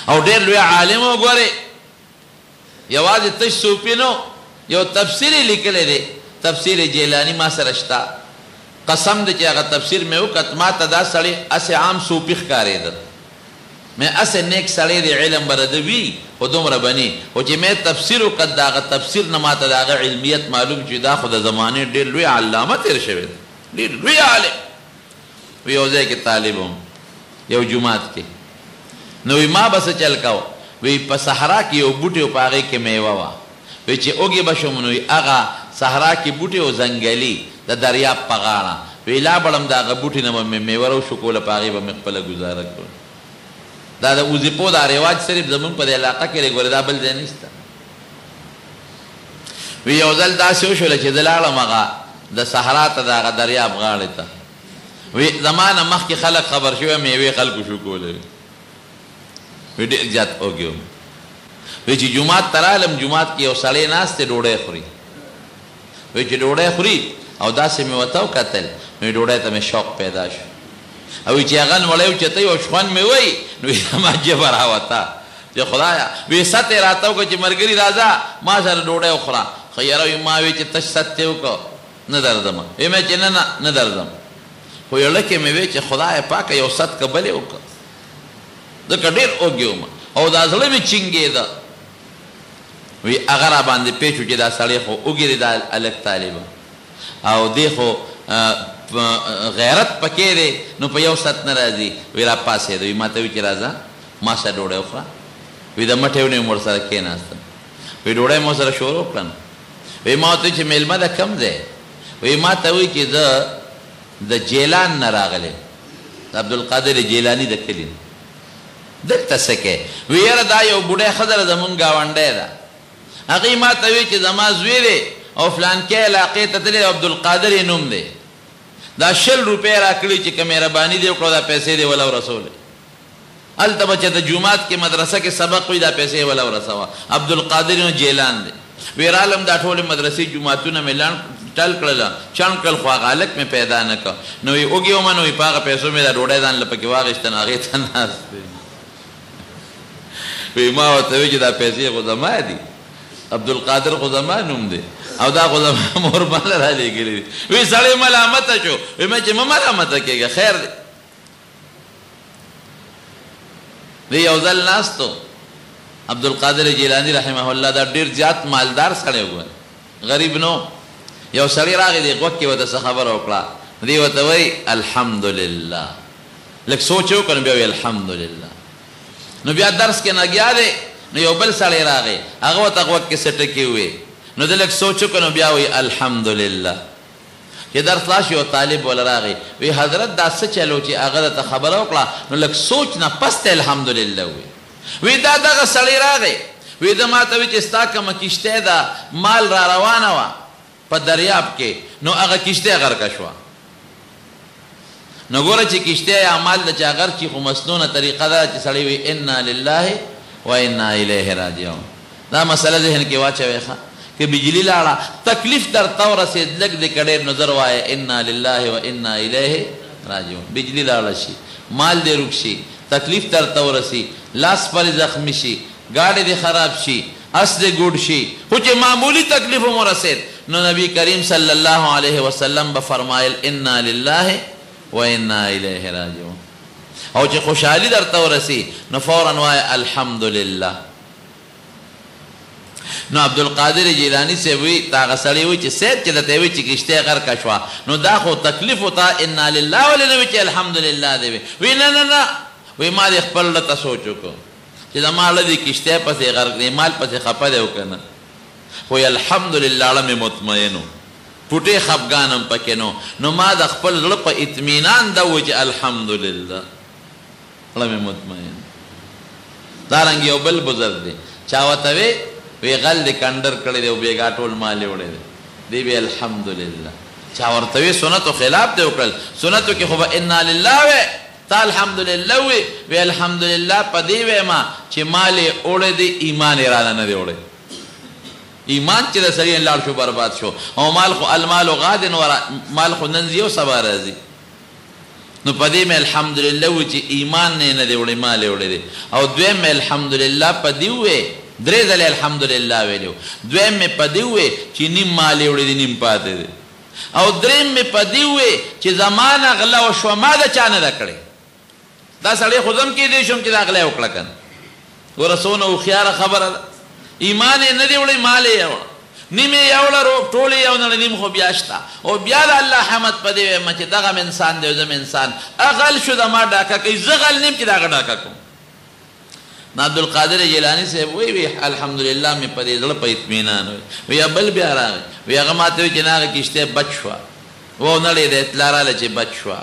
او ډېر لوی عالم و ګورې یوازې تش صوفي نو یو تفسیر یې لیکلی دی تفسیر جیلانی ما سره شته قسم دی چې هغه تفسیر مې وکت ما ته دا سړی هسې عام صوفي ښکارېده میں اسے نیک سړی دی علم برده وي خو دومره بني خو چې مې تفسیر وکړ د هغه تفسیر نه ما ته د هغه علمیت معلوم چې دا خو د زمانې ډېر لوی علامه تېر شوی دی ډېر لوی عالم وی یو ځای کې طالب هم یو جومات کې نو وی ما به څه چل کوه وی په صحرا کې یو بوټی و په هغې کې میوه وه وی چې اوږې به شم نو هغه صحرا کې بوټی و ځنګلي د دریاب په غاړه وی لا بړم د هغه بوټي نه به مې میوه راوشکوله په هغې به مې خپله ګزاره کړه دا د وظیفو دا رواج صرف زمونږ په دې علاقه کې دی ګورې دا بل ځای نشته وی یو ځل داسې وشوله چې زه لاړم هغه د صحرا ته د هغه دریاب غاړې ته وی زما نه مخکې خلک خبر شوی میوې خلکو شکولی وی ډېر زیات اوږې وم وی چې جومات ته رالم جومات کې یو سړی ناست دی ډوډۍ خوري وی چې ډوډۍ خوري او داسې مې ورته وکتل نو ډوډۍ ته مې شوق پیدا شو او چې هغه نوړی اوچتی او شخوند مې وی نو زما ژبه راوته چې خدایه وی ست یې راته وکړه چې ملګري راځه ما سره ډوډۍ وخوره خو یاره وی ما وی چې تش ست یې وکړه نه درځم وی مې چې نه نه درځم خو یړه کې مې وی چې خدای پاکه یو ست که بلې وکړه ځکه ډېر اوږې وم او دا زړه مې چینګېده وی هغه را باندې پېښ و چې دا سړی خو اوږې دی دا هلک طالبه او دی خو غیرت پکې دی نو په یو ست نه راځي وی را پاسېده وی ما ته وی چې راځه ما سره ډوډۍ وخوره وی د مټې ونې مې ورسره کېناستم وی ډوډۍ مې ورسره شروع کړم وی ما ورته چې میلمه ده کم دی وی ما ته وی چې زه د جیلان نه راغلی د عبدالقادر جیلانی د کلي دلته څه کوې وی یاره دا یو بوډۍ ښځه ده زمونږ ګاونډی ده هغې ما ته وی چې زما زوی دی او فلانکې علاقې ته تللی عبدالقادر یې نوم دی دا 100 روپۍ راکړي چې که مهرباني دې وکړو دا پیسې دې وله ورسولې هلته به چې د جومات کې مدرسه کې سبق وي دا پیسې وله ورسوه عبدالقادر نو جیلان دی وی رالم دا ټولې مدرسې جوماتونه مې ټل کړله چڼ کړل خو هغه هلک مې پیدا نه کړ نو وی اوږې ومه نو وی په هغه پیسو مې دا ډوډۍ ځان له پکې واخېسته نو هغې ته ناست دی وی ما ورته وی چې دا پیسې خو زما دي عبدالقادر خو زما نوم دی او دا خو زما مور ماله رالیږلي دي وی سړی ملامته شو وی مې چې مه ملامته کېږه خیر دی دی یو ځل ناستو عبدالقادر جیلانی رحمه الله دا ډېر زیات مالدار سړی و غریب نو یو سړی راغی دی غوږ کې ورته څه خبره وکړه دی ورته وایي الحمدلله لږ سوچ وکړه نو بیا وایي الحمدلله نو بیا درس کې لګیا دی نو یو بل سړی راغی هغه ورته غوږ کې څه ټکې ووې نو د لږ سوچ وکړو نو بیا وایي الحمدلله. چې درس خلاص شي یو طالب ولا راغی وی حضرت دا څه چلو چې هغه درته خبره وکړه نو لږ سوچ نه پس ته الحمدلله وی دا دغه سړی راغی وی ده ما ته وی چې ستا کومه کشتۍ ده مال را روانه وه په دریاب کې نو هغه کشتۍ غرقه شوه. نو ګوره چې کشتۍ یا مال ده چې غرق شي خو مسنونه طریقه ده چې سړی وی انا لله و انا الیه راجعون. دا مسله ذهن کې واچوئ ښه کہ بجلی لاړه تکلیف درته ورسېد لږ د کډېر نظر وایه انا لله و انا الیه راجعون. بجلی لاړه شي مال دې روک شي تکلیف درته ورسي لاس پرې زخمی شي گاڑی دې خراب شي اس دې ګوډ شي خو چې معمولی تکلیف هم ورسېد نو نبی کریم صلی الله علیه وسلم به فرمایل انا لله و انا الیه راجعون. او چې خوشحالي درته ورسي نو فورا وایه الحمدلله. نو عبدالقادر جیلانی سے وی تاغه سړی وی چې سید چې دته وی چې کشته غرقه شوه نو دا خو تکلیف وتا انا لله ولنه وی چې الحمدلله دی وی نه وی ما دې خپل ته سوچ وکړو چې دا مال دې کشته پسې غرق دی مال پسې خپه دی وکنه خو الحمدلله اړه مې مطمئنو پټې خفګانم پکې نو ما د خپل زړه په اطمینان دا و چې الحمدلله اړه مې مطمئن. دارنګ یو بل بزرګ دی چا ورته وی غل دې کنډر کړی دی او بېګا ټول مال یې وړی دی وی الحمدلله. چا ورته وی سنتو خلاف دی وکړل سنتو کې خو به انا لله وی تا الحمدلله وی الحمدلله په دې ویما چې مال یې وړی دی ایمان یې رانه نه دی وړی. ایمان چې د سړي لاړ شو برباد شو او مال خو المال غادن مال خو نن ځي او سبا راځي. نو په دې مې الحمدلله وی چې ایمان نه دی وړی مال یې وړی دی. او دویم مې الحمدلله په دې وی درې ځلې الحمدلله ویلو. دویم مې په دې وی چې نیم مال یې وړی دی نیم پاتې دی. او دریم مې په دې وی چې زمانه غلا وشوه ما د چا نه ده کړې. دا سړی خو زم کېدی شم چې دا غلا یې وکړه کنه ګوره څونه هوښیاره خبره ده. ایمان یې نه دی وړی مال یې یوړه نیم یې یوړه روغ ټول یې یو نړۍ نیم خو بیا شته. او بیا د الله حمد په دې ویمه چې دغه م انسان دی زم انسان غل شو د ما ډاکه کوي زه غل نیم چې د هغه ډاکه کوم. عبدالقادر جیلانی صاحب وی الحمدلله مې په دې زړه په اطمینان وی بل بیا راغی وی هغه ماته وی چې نه هغه کشتۍ بچ شوه و نړۍ د اطلاع راله چې بچ شوه.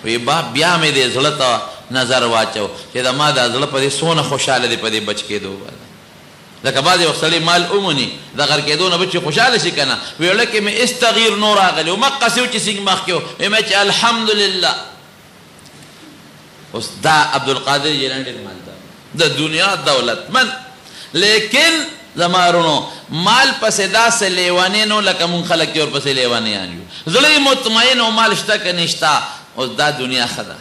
وی بیا مې دې زړه ته نظر واچو چې د ما دا زړه په دې څونه خوشحاله دی په دې بچ کېدو باندې. لکه بعضې وخت سړی مال وموني د غر کېدو نه بچ خوشحاله شي که نه وی وړه کې مې هېڅ تغییر نو راغلی و مقسې و چې څنګ مخکې و ویمه چې الحمدلله. اوس دا عبدالقادر جیلانی ډېر مالدار د دنیا دولتمند لیکن زمارونو مال پسې داسې لیونې نو لکه مونږ خلک چې ورپسې لیونیان یو زړه یې مطمئن او مال شته که نشته. اوس دا دنیا ښه ده.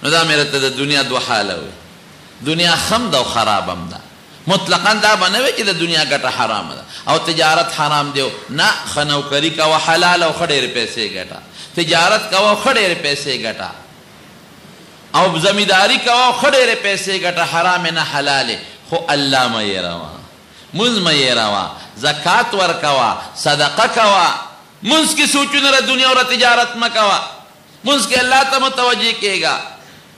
نو دا مې راته د دنیا دوه حاله وي دنیا خم ده او خراب هم ده. مطلقا دا به نه وي چې د دنیا ګټه حرامه ده او تجارت حرام دی نه ښه نوکري کوه حلال او ښه ډېرې پیسې ګټه تجارت کوه ښه ډېرې پیسې ګټه او زمینداری کوه ښه ډېرې پیسې ګټه حرام نه حلالې خو الله مه یېروه مونځ مه یېروه زکات ورکوه صدقه کوه مونځ کې سوچونه ره دنیا او تجارت مه کوه مونځ کې الله ته متوجه کېږه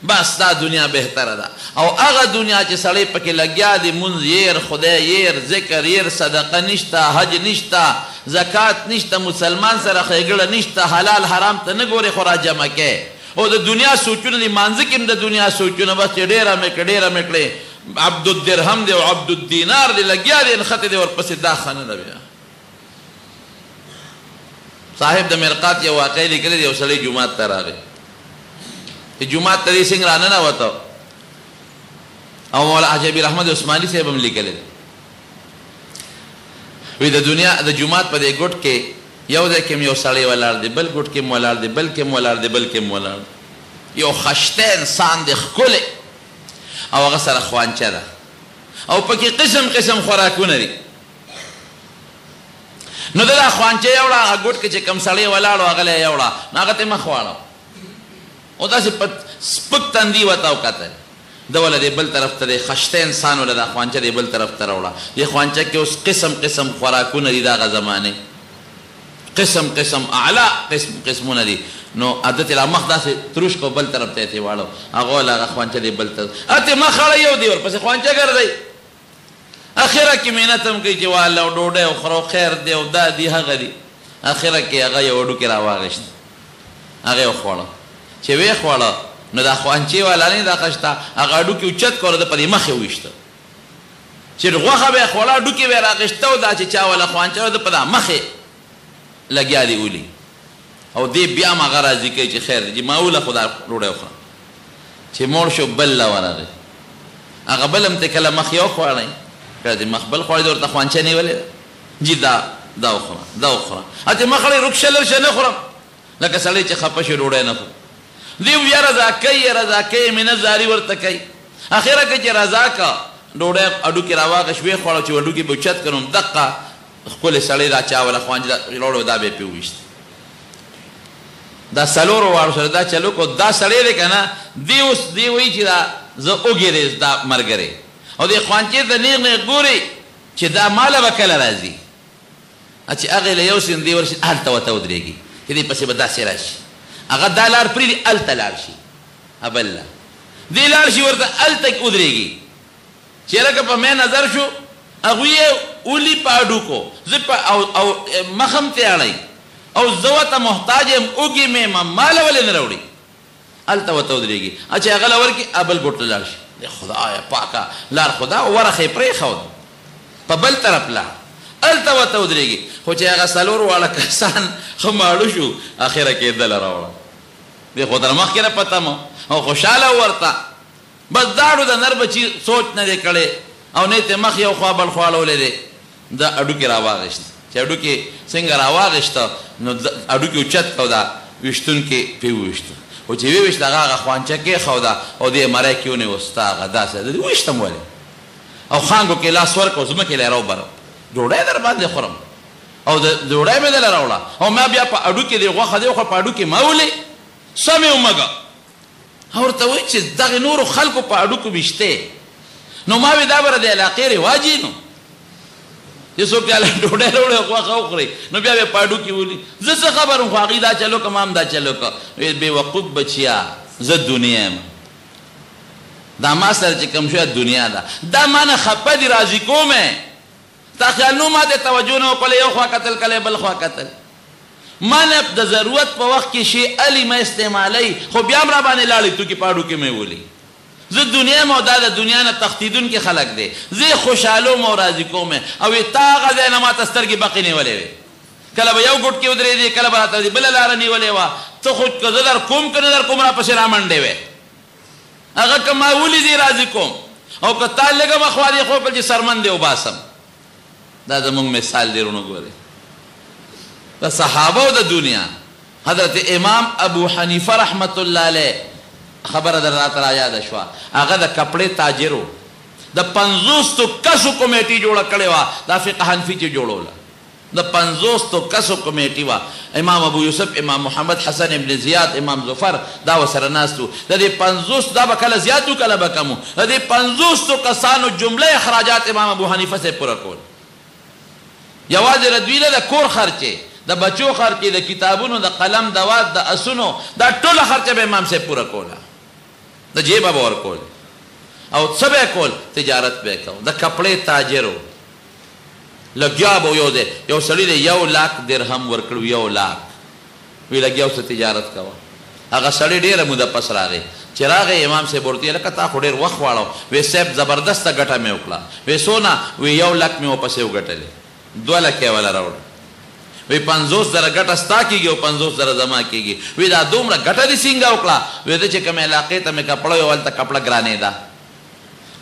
بس دا دنیا بهتره ده. او هغه دنیا چې سړی پکې لګیا دی مونځ یېر خدای یېر ذکر یېر صدقه نشته حج نشته زکات نشته مسلمان سره ښېګړه نشته حلال حرام ته نه ګورې خو را جمع کې او د دنیا سوچونه دي مانځه کې هم د دنیا سوچونه بس چې ډېره مې کړې ډېره مې کړې عبدالدرهم دی او عبدالدینار دی لګیا دی نښتې دی ورپسې دا ښه نه ده. بیا صاحب د مرقات یو واقع لیکلی دی یو سړی جومات ته راغی جومات ته دې څنګه راننوته او مولا حاجي ابي رحمد عثماني صاحب هم لیکلی دی وی د دنیا د جومات په دې ګوټ کې یو ځای کې یو سړی ولاړ دی بل ګوټ کې هم ولاړ دی بل کې هم ولاړ دی بل کې هم ولاړ دی یو خشته انسان دی ښکلی او هغه سره خوانچه ده او پکې قسم قسم خوراکونه دي. نو دا خوانچه یې وړه هغه ګوټ کې چې کوم سړی ولاړ و هغه یې وړه نو هغه ته مخ واړه او داسې سپک تندي ورته وکتل ده وله دې بل طرف ته دی خشته انسان وله دا خوانچه دې بل طرف ته راوړه دې خوانچه کې اوس قسم قسم خوراکونه دي د هغه زمانې قسم قسم اعلی قسمونه دي. نو عادت یې را مخ داسې تروش کو بل طرف ته یې واړو هغه وله هغه خوانچه دې بل طرف اتې مخ اړه یو دی ورپسې خوانچه ګرځئ اخره کې مینت هم کوي چې واله ډوډۍ وخورو خیر دی او دا دی هغه دی اخره کې هغه یو وډوکې راواغېست هغه یې وخوړه چې ویې خوړه نو دا خوانچې والا نه دا خشته هغه هډوکي اوچت کړه د په دې مخ یې وویشته چې غوښه به یې خوړه هډوکي به یې راغېشته او دا چې چا والا خوانچه وه د په دا مخ یې لګیا دی اولی او دې بیا هم هغه راضي کوي چې خیر دی چې ما اوله خو دا ډوډۍ وخوره چې موړ شو بل له ورغی هغه بل هم ته کله مخ یې وخوړی کله چې مخ بل خوړی د ورته خوانچه نیولې ده جي دا وخوره دا وخوره چې مخ اړې رک شلل شه نه خورم لکه سړی چې خفه شي ډوډۍ نه خوري دی یا رضا کوي رضا کوي مینه زاري ورته کوي اخره کې چې رضا کا ډوډۍ هډوکې راواغېش ویې خوړه چې هډوکې به اوچت کړم دقه ښکلې سړی را چاوله خوانجه وروړو دا به یې پې وویشت دا څلورو واړو سره دا چلو کو دا سړی دی که نه دی اوس دی وایي چې دا زه اوږې دی دا ملګری او دې خوانچې ته نیغ نیغ ګوري چې دا ماله به کله راځي چې هغې له یو سین دی ورشي هلته ورته ودرېږي چې دې پسې به داسې راشي هغه دا لار پرېږدي هلته لاړ شي بله دې لاړ شي ورته هلته ودرېږي چې لکه په مې نظر شو هغوی یې اولی په هډوکو زه او مخ هم تیاړی او زه ورته محتاج یم اوږې مې ماله ولې نه راوړي هلته ورته ودرېږي چې هغه له ورکړي بل ګوټ ته لاړ شي خدایه پاکه لار خدا ورخه یې پرېښود په بل طرف لاړ هلته ورته ودرېږي خو چې هغه څلور واړه کسان ښه ماړه شو اخره کې یې دله راوړه دې خو در مخکې نه پته مو او خوشحاله ورته بس داړو د نر بچي سوچ نه دی کړی او نه یې مخ یو خوا بل خوا اړولی دی د هډوکې راواغېست چې هډوکې څنګه راواغېسته نو هډوکې اوچت کړو دا ویشتونکې پې وویشته خو چې ویویشت هغه خوانچه کېښوده او دې مری کې ونیوسته هغه داسې وویشتم ولې او خانګو کې لاس ورکړو ځمکې له یې راوبرم ډوډۍ در باندې خورم او د ډوډۍ مې دله راوړه او ما بیا په هډوکې دې غوښه دې وخوړه په هډوکې ما ولې سمې ومږه او ورته وایي چې دغې نورو خلکو په هډوکو ویشتې نو ما وی دا بره د علاقې رواج یې نو چې څوک یاله ډوډۍ راوړی غوښه وخورئ نو بیا به په هډوکې ولي زه څه خبر یم خو هغوی دا چلو که ما هم دا چلو که بېوقوف بچیا زه دنیا یم دا ما سره چې کوم شویه دنیا ده دا ما نه خفه دي راضي کوم تا خیال نو ما ته توجه نه وکړله یو خوا کتل کله بل خوا کتل ما نه د ضرورت په وخت کې شی علي ما استعمالی خو بیا هم را باندې لاړې تو کې په هډوکې مې ولي زه دنیا یم او دا د دنیا نه تښتېدونکي خلک دی زه یې خوشحالوم او راضي کوم او تا هغه ځای نه ما ته سترګې بقې نیولې وې کله به یو ګوټ کې ودرېدې کله به راته بله لاره نیولې وه ته خو که زه در کوم که نه در کوم را پسې را منډې وې هغه که ما ولیدې راضي کوم او که تا لږه مخوا دې خوکړل چې سرمن دې وباسم دا زمونږ مثال دی رونو ګورې د صحابو د دنیا حضرت امام ابو حنیفه رحمت الله علیه خبره در راته را یاده شوه هغه د کپړې تاجر و د 50 کسو کمیټي جوړه کړې وه دا فقه حنفي چې جوړوله د 50 کسو کمیټي وه امام ابو یوسف امام محمد حسن ابن زیاد امام ظفر دا ورسره ناست وو د دې 50 دا به کله زیات وو کله به کم وو د دې 50 کسانو جمله اخراجات امام ابو حنیفه صاحب پوره کول یوازې د دوی نه د کور خرچې د بچو خرچې د کتابونو د قلم دوات د اسونو دا ټوله خرچه به امام صاحب پوره کوله د جیبه به ورکول او څه به کول تجارت به کو د کپړې تاجر و لګیا به یو سړي دی 1 لاک درهم ورکړو 1 لاک وی لګیا اوس تجارت کوه هغه سړی ډېره موده پس راغی چې راغی امام صاحب ورته ویل لکه تا خو ډېر وخت واړو وی صاحب زبردسته ګټه مې وکړه وی څونه وی 1 لاک مې ورپسې وګټلې 2 لکه یې والا راوړه وی 50,000 ګټه ستا کېږي او 50,000 زما کېږي وی دا دومره ګټه دې څنګه وکړه وی ته چې کومې علاقې ته مې کپړه وی هلته کپړه ګرانې ده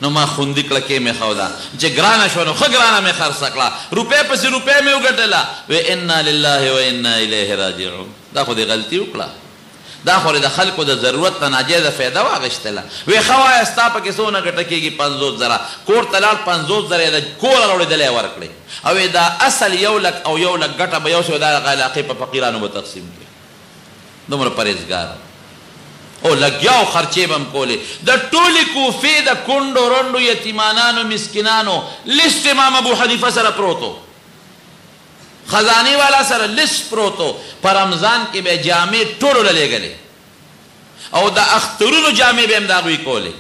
نو ما خوندي کړه کې مې ښوده چې ګرانه شوه نو ښه ګرانه مې خرڅه کړه روپۍ پسې روپۍ مې وګټله وی انا لله و انا الیه راجعون دا خو دې غلطي وکړه دا خو د خلکو د ضرورت نه ناجیزه فایده واخیستله وی ښه وایه ستا پکې څونه ګټه کېږي 50,000 کور ته لاړ 50,000 یې د کوره راوړېدلی یې ورکړې او دا اصل 1 لک او 1 لک ګټه به یو شی د هغه علاقې په فقیرانو به تقسیم کړي دومره پرهیزګار او لګیاو خرچې به هم کولې د ټولې کوفې د کونډو رنډو یتیمانانو مسکینانو لیست امام ابو حنیفه سره پروتو خزانې والا سره لیست پروتو په رمضان کې به جامې ټولو له لېږلې او د اخترونو جامې به هم د هغوی کولې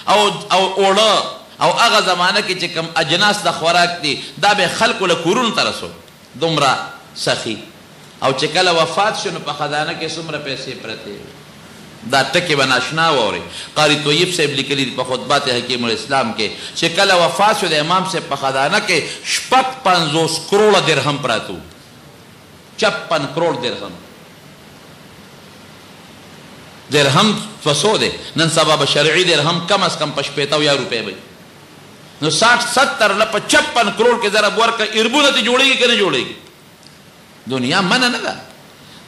او اوړه او هغه زمانه کې چې کوم اجناس د خوراک دي دا به خلکو له کورونو ته رسول دومره سخي او چې کله وفات شو نو په خزانه کې څومره پیسې پرتې دا ټکي به ناشنا واورئ قاري طیب صاحب لیکلي په خطبات حکیم الاسلام کې چې کله وفات شو د امام صاحب په خزانه کې 56 کروڑه درهم پراته 56 کروڑ درهم فسو دی نن سبا به شرعي درهم کم از کم په 80 روپۍ وي نو 60-70 نه په 56 کروڑ کې ضرب ورکه اربونه ته جوړېږي که نه جوړېږي دنیا منع نه ده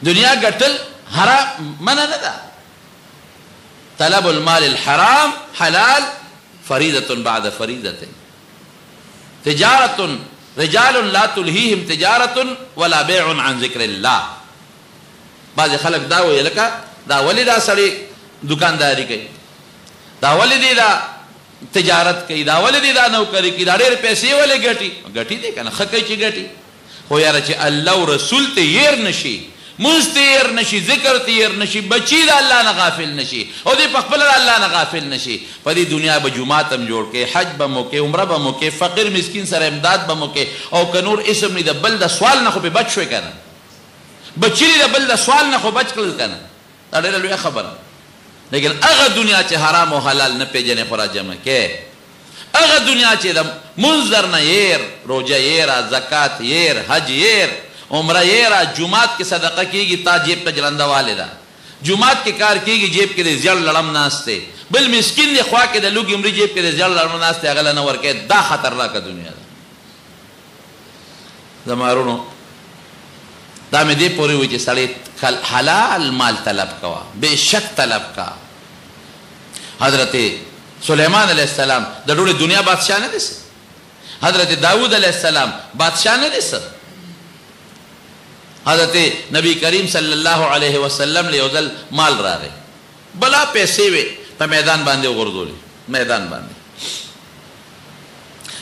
دنیا ګټل حرام منع نه ده طلب المال الحرام حلال فريضة بعد فريضة تجارة رجال لا تلهيهم تجارة ولا بيع عن ذكر الله بعض خلق دا وی لکه دا ولی دا سړی دکانداری کوي دا ولی دی دا تجارت کوي دا ولی دی دا نوکری کوي دا ډېر پیسې ولې ګټي دی که نه ښه کوي چې ګټي خو یاره چې الله او رسول ته ير نشي مونځ ته ير نشي ذکر ته ير نشي بچي د الله نه غافل نشي او دی په خپله د الله نه غافل نشي په دې دنیا به جومات هم جوړ کړي حج به مو کوي عمره به مو کوي فقیر مسکین سره امداد به مو کوي او که نور اسم نه د بل د سوال نه خو پې بچ شوی که نه بچي د بل د سوال نه خو بچ کړل که نه دا ډېره لویه خبره لیکن هغه دنیا چې حرام او حلال نه پېژنې خو را جمع کې هغه دنیا چې د مونځ درنه ير روژه يره زکات ير حج ير عمره يره جومات کې صدقه کېږي تا جیب ته جلنده والې ده جومات کې کار کېږي جیب کې د زیړ لړم ناست دی بل مسکین دی خوا کې د لوږې عمري جیب کې د زیړ لړم ناست دی هغه له نه ورکوي دا خطرناکه دنیا ده زما وروڼو دا مې دې پورې وي چې سړی حلال مال طلب کوه بېشک طلب کا حضرت سلیمان علیه السلام د ټولې دنیا بادشاه نه دی حضرت داود علیه السلام بادشاه نه دی حضرت نبی کریم صلی الله علیه وسلم له یو ځل مال راغی بلا پیسې وې په میدان باندې وغورځولې میدان باندې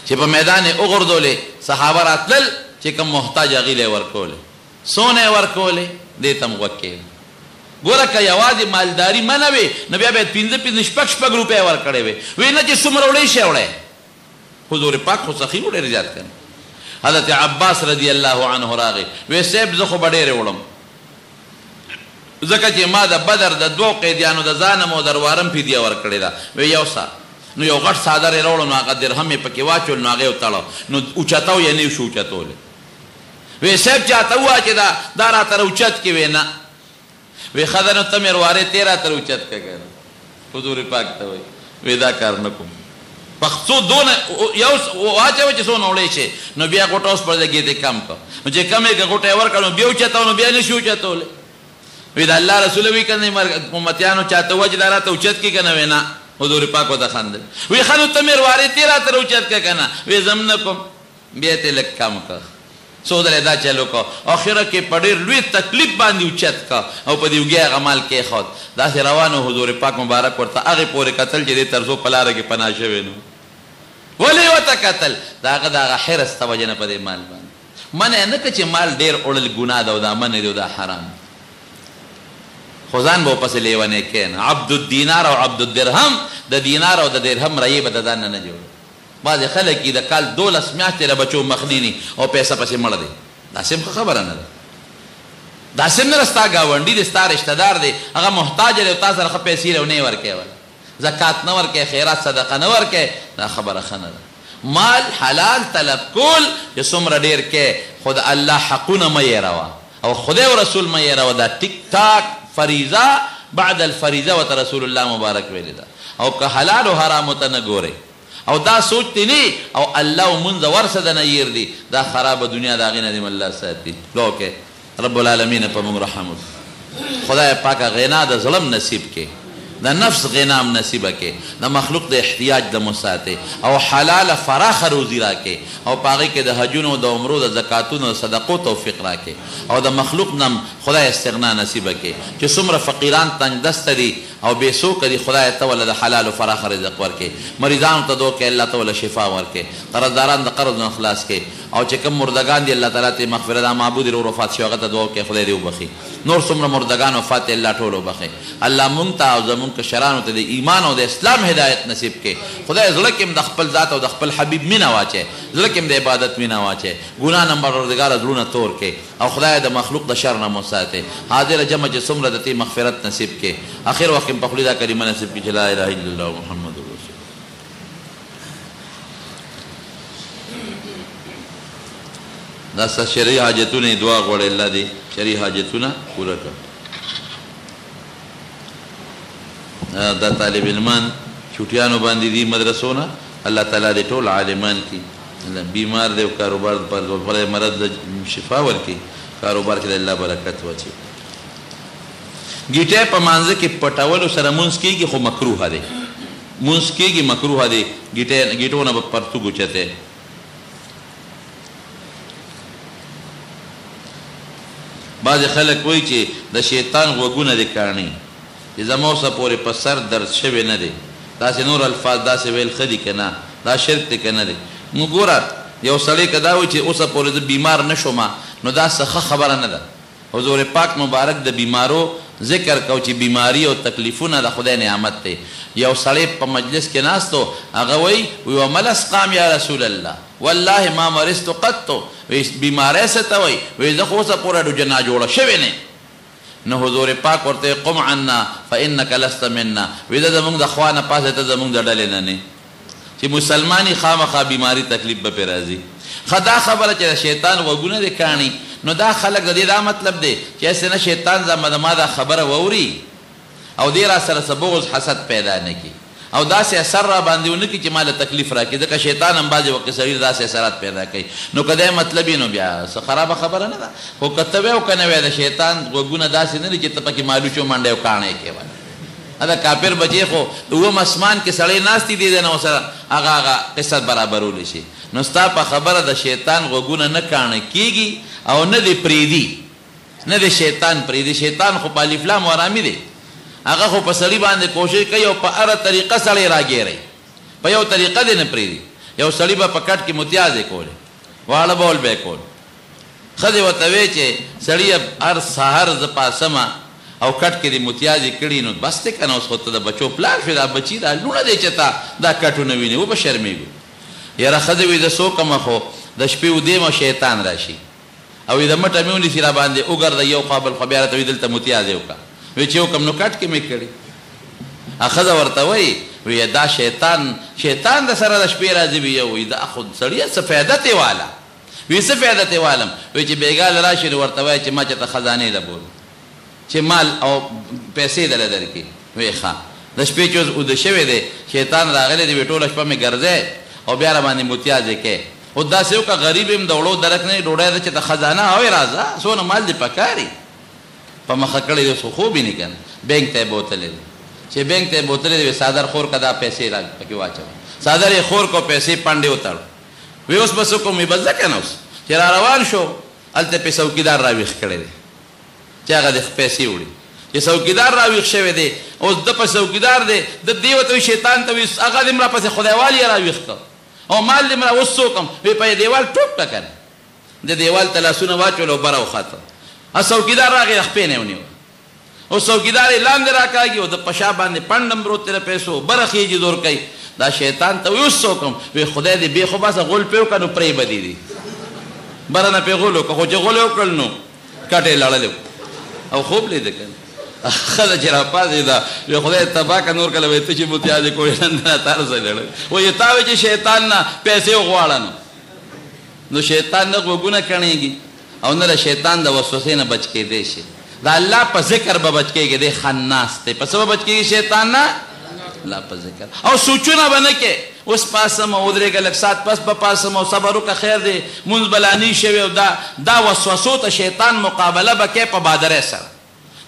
چې په میدان یې وغورځولې صحابه راتلل چې کوم محتاج هغې له یې ورکولې څونه یې ورکولې دې ته م غوږ کښېږدي ګوره که یوازې مالداري منه وي نو بیا باید 5-5 روپۍ ورکړی وي وی نه چې څومره وړی شی وړی حضور پاک خو سخي و ډېر زیات کنه حضرت عباس رضی الله عنه راغی وی صاحب زه خو به ډېرې وړم ځکه چې ما د بدر د 2 قیدیانو د ځانم او دروارم فدیه ورکړې ده وی یو سا نو یو غټ څادر یې راوړو نو هغه درهم یې پکې واچول نو هغه یې وتړو نو اوچتو یې نه شو اوچتولی وی صاحب چاته ووایه چې دا راته راوچت کې وی نه وی ښه ده نو ته مې وارې تی راته راوچت که که حضور پاک ته وایي وی دا کار نه کوم پخڅو دونه یو واچوه چې څونه وړی شي نو بیا غوټه اوس پر ځای کې کم کړه نو چې کم یې که غوټه یې ورکړه نو بیا اوچتو نو بیا نه شي اوچتولی وی د الله رسول وی که نه امتیانو چاته ووایه چې دا راته اوچت کړي که نه وی نه حضور پاک ورته خندل وی ښه نو ته مې وارې تی راته راوچت که که نه وی زه هم نه کوم بیا یې لږ کم کړه څو ځله دا چلو کو اخره کې په ډېر لوی تکلیف باندې اوچت کا او په دې اوږې هغه مال کېښود داسې روانو حضور پاک مبارک ورته هغې پورې کتل چې دې تر څو په لاره کې پناه شوی نو ولې یې ورته کتل د هغه د هغه حرص ته وجه نه په دې مال باندې منع یې نه که چې مال ډېر وړل ګناه ده او دا منع دی او دا حرام خو ځان به ورپسې لیونی کښېنه عبد الدینار او عبد الدرهم د دینار او د درهم رایې به د ځان نه جوړ بعضې خلک یې د کال 12 میاشتې له بچو مخنیني او پیسه پسې مړه دی داسې هم ښه خبره نه ده داسې هم نه ستا ګاونډي دی ستا رشته دار دی هغه محتاج دی او تا سره ښه پیسې لري او نه یې ورکوي زکات نه ورکوي خیرات صدقه نه ورکوي دا خبره ښه نه ده مال حلال طلب کول چې څومره ډېر کې خو د الله حقونه مه هېروه او خدای او رسول مه هېروه دا ټیک ټاک فریضه بعد الفریضه ورته رسول الله مبارک ویلې ده او که حلال او حرامو ته نه ګورئ او دا سوچ دی نه او الله او منځ ورسه د نه ير دي دا خرابه دنیا د هغې نه دې الله ساتي دعا وکړئ رب العالمین په موږ رحم وکړي خدای پاکه غنا د زړه نصیب کړي د نفس غنا هم نصیبه کړي د مخلوق د احتیاج د مساتې او حلاله فراخه روزي راکړي او په هغې کې د حجونو د عمرو د زکاتونو د صدقو توفیق راکړي او د مخلوق نه خدای استغنا نصیبه کړي چې څومره فقیران تنګ دسته دي او بے سوکه دي خدای ته وله د حلال و فراخ رزق ورکړي مریضانو ته دعا کوي الله ته وله شفا ورکړي قرضداران د قرض نه خلاص کړي او چې کوم مردګان دي الله تعالی ته مغفرت معبود ورو وفات شي هغه ته دعا کوي خدای دې وبخي نور څومره مردگان وفات الله ټول وبخي الله مونږ ته او زمونږ کشرانو ته د ایمان او د اسلام هدایت نصیب کړي خدای زړه کې هم د خپل ذات او د خپل حبیب مینه واچوي زړه کې هم د عبادت مینه واچوي ګناه نه پروردګاره زړونه تور کړي او خدای د مخلوق د شر نه مو ساتي حاضره جمع چې څومره د دې مغفرت نصیب کړي اخر وخت په خپل دا کلمه نصیب کړي چې لا اله الا الله محمد رسول دا شرعي حاجتونه دعا غواړي الله دې شرعي حاجتونه پوره کړي دا طالب علمان چوټیانو باندې دي مدرسو نه الله تعالی دې ټول عالمان کړي بیمار دی او کاروبار پر مرض د شفا ورکړي کاروبار کې د الله برکت واچوي ګیټه په مانځه کې پټولو سره مونځ کېږي خو مکروه دی مونځ کېږي مکروه دی ګیټونه به پرتوګ اوچته بعضې خلک وایي چې د شیطان غوږونه دې کاڼي چې زما اوسه پورې په سر درد شوی نه دی داسې نور الفاظ داسې ویل ښه دي که نه دا شرک دی که نه دی نو ګوره یو سړی که دا وایي چې اوسه پورې زه بیمار نه شوم نو دا څه ښه خبره نه ده حضور پاک مبارک د بیمارو ذکر کو چې بیماری او تکلیفونه د خدای نعمت دی یو سړی په مجلس کې ناست و هغه وایي ومل اسقام یا رسول الله والله ما مرضت قط بیماری څه ته وایي وایي زه خو اوسه پورې ډوجنا جوړه شوې نه نو حضور پاک ورته قم عنا فانک لست منا وایي زه زمونږ د خوا نه پاسه ته زمونږ د ډلې نه نه چې مسلمانی خامخا بیماری تکلیف به پې راځي ښه دا خبره چې د شیطان غوږونه دې کاڼي نو دا خلک د دې دا مطلب دی چې هسې نه شیطان زما دا خبره واوري او دې را سره څه بغض حسد پیدا نه کړي او داسې اثر را باندې ونه کړي چې ما له تکلیف راکړي ځکه شیطان هم بعضې وقت سړي داسې اثرات پیدا کوي نو که دی مطلب نو بیا څه خرابه خبره نه ده خو که ته وی او که نه وی د شیطان غوږونه داسې نه دي چې ته پکې مالوچو منډی او کاڼی کېوله دا کافر بچی خو د اووم اسمان کې سړی ناستي دی نه ورسره هغه قصت برابرولی شي نو ستا په خبره د شیطان غوږونه نه کاڼه کېږي او نه دی پرېږدي نه دی شیطان پرېږدي شیطان خو په الف لام ورامي دی هغه خو په سړي باندې کوشش کوي او په هره طریقه سړی راګیری په یو طریقه دی نه پرېږدي یو سړي به په کټ کې متیازې کولې واړه بول به یې کول ښځې ورته وی چې سړي هر سهار زه پاسمه او کټ کې دې متیازې کړي نو بس دی که نه اوس خو ته د بچو پلار شوې دا بچي دا لوڼه دی چې تا دا کټونه ویني و به شرمېږو یاره ښځې وایي زه څوکمه خو د شپې ودېمه شیطان راشي او د مټه مې ونیسي را باندې وګرده یو خوا بل خوا بیا راته وایي دلته متیازې وکړه وایي چې وکړم نو کټ کې مې کړي ښځه ورته وایي وایي دا شیطان د سره د شپې راځي وایي وایي دا خو سړیه څه فایده تې واله وایي څه فایده تې والم وایي چې بېګاله راشي نو ورته وایي چې ما چې ته خزانې ده بولو چې مال او پیسې دله درکړي وایي ښه د شپې چې اوس اوده شوی دی شیطان راغلی دی وایي ټوله شپه مې ګرځی او بیا را باندې متیازې کې او داسې وکړه غریب یم د وړو درک نه ډوډۍ ده چې د خزانه اوی راځه څونه مال دې پکاري په مخه کړی دی خو خوب یې نه که نه بینک ته یې بوتلی دی چې بینک ته یې بوتلی دی وایي صادر خور که دا پیسې پکې واچوه صادر یې خور کو پیسې پنډې وتړو وایي اوس به څه کوم وایي بس ځه که نه اوس چې را روان شو هلته پې څوکیدار راویښ کړی دی چې هغه د پیسې وړي چې څوکیدار راویښ شوی دی اوس ده په څوکیدار دی د دې ورته وایي شیطان ته وایي هغه دې مړه پسې خدایوال یې راویښ کړ او مال دې مړه اوس څوک هم وایي په دیوال ټوپ کړه که نه د دیوال ته لاسونه واچول او بره وخاته څوکیدار راغی خپې نه یې ونیوه او څوکیدار یې لاندې راکاږي او د په شا باندې پنډ هم پروت دی د پیسو بره خېجي دور کوي دا شیطان ته وایي اوس څوک هم وایي خدای دې بې خو باسه غول پې وکړه نو پرې بدي دي بره نه پې غول وکړه خو چې غول یې وکړل نو کټ یې لړلی او خوب لیده که نه ښځه چې راپاڅېده وایي خدای تباه که نور کله وایي ته چې متیازې کوې نن نه تا رسه لړوي وایي تا وایي چې شیطان نه پیسې وغواړه نو شیطان نه غوږونه کڼېږي او نه د شیطان د وسوسې نه بچ کېدی شي د الله په ذکر به بچ کېږي دی خناس دی په څه به بچ کېږي شیطان نه الله په ذکر او سوچونه به نه کې اوس پاسم او ودرېږه لږ ساعت پس به پاسم او صبر وکړه خیر دی مونځ به لا نه شوی او دا وسوسو ته شیطان مقابله به کوې په بادرۍ سره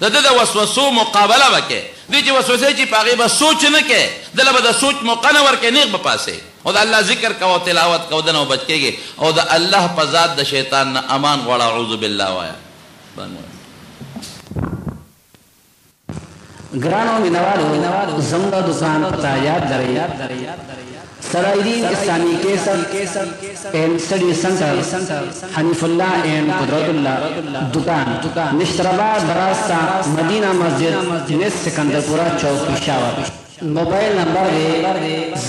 د ده د وسوسو مقابله به کوې دې چې وسوسې چې په هغې به سوچ نه کوې دله به د سوچ موقع نه ورکوې نیغ به پاسې او د الله ذکر کوه او تلاوت کوه دنه به بچ کېږي او د الله په ذات د شیطان نه امان غواړه اعوذ بالله وایه گرانو مینوالو زموږ دکان پتا یاد لرئ سرائدین اسلامی کیسر اینڈ سٹڈی سنٹر حنیف اللہ اینڈ قدرت اللہ دکان نشترآباد براستہ مدینہ مسجد نیس سکندرپورہ چوک پشاور موبائل نمبر ہے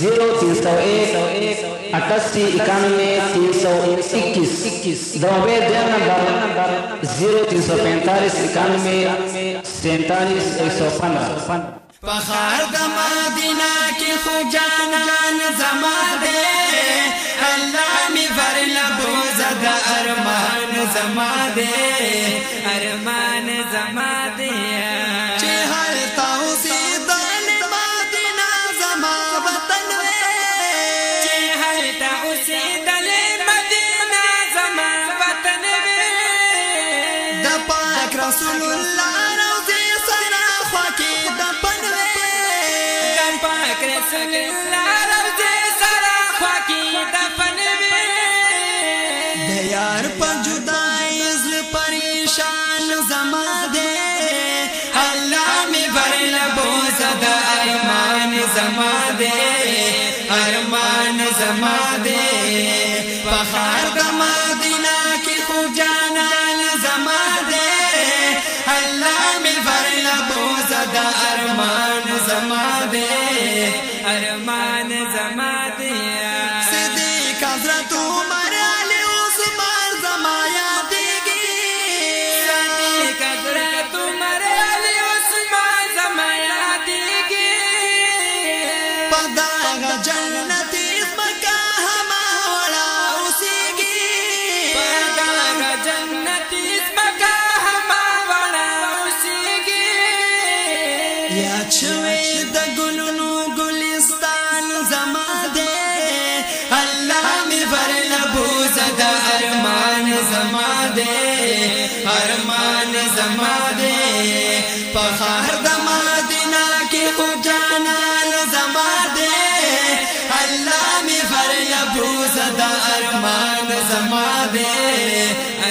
0301 88 91 321 دوبے دیر نمبر 0345 91 47 115 فخر د مدینہ کی خو جانان زما دے اللہ می فرل بوزا د ارمان زما دے ارمان زما دے چی ہر تاوسی دل مدینہ زما وطن وے چی ہر تاوسی دل مدینہ زما وطن وے د پاک رسول اللہ رسول اللہ روزے سرا خواکی دفن میں دیار پر جدائی ازل پریشان زما دے اللہ میں برل بوزد ارمان زما دے ارمان زما دے فخار دا مدینہ کی خوب جانان زما دے اللہ میں برل بوزد ارمان زما دے ارمان زما دے صدیق حضرت عمر علی عثمان زما یادیگی صدیق حضرت عمر علی عثمان زما یادیگی پداغ جنتی اسمکا ہما وڑا اسیگی پداغ جنتی اسمکا ہما وڑا اسیگی یا چھوے دا گلونو ارمان زما دے ارمان زما دے فخر د مدینہ کی خو جانان زما دے اللہ می فرل بوزد ارمان زما دے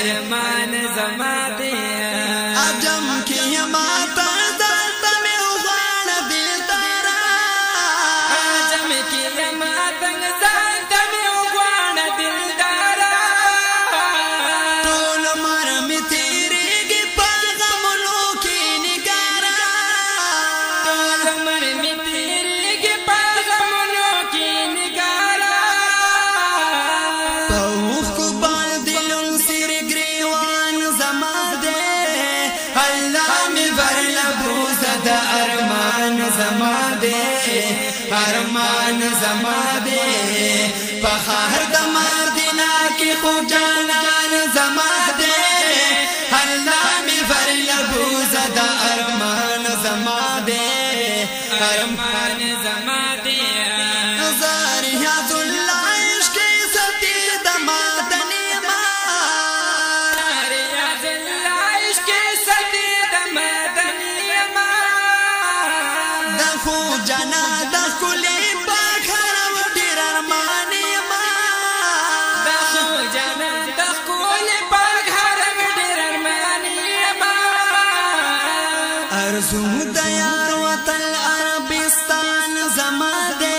ارمان زما دے عجم کی ماتا دلتا میں اغوان دل دارا عجم کی ماتا دلتا میں اغوان دل دارا زما دے ارمان زما دے فخر د مدینہ کی خو جانان زما دے اللہ می فرل بوزد ارمان زما دے ارمان زما دے زاریات اللہ عشق ستی د مدنی ما زاریات اللہ عشق ستی د مدنی ما خو جانا د کلی پاکرم ډیر ارمانی ما د خو جانا د کلی پاکرم ډیر ارمانی ما ارزو د یار وطن عربستان زما دے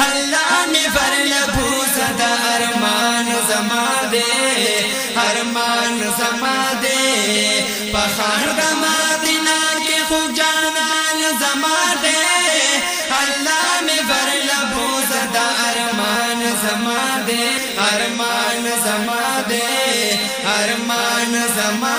الله می فرل بوزد ارمان زما دے ارمان زما دے فخر د مدینہ کی خو جانان زما دے اللہ میں فرل بوزد ارمان زما دے ارمان زما دے ارمان زما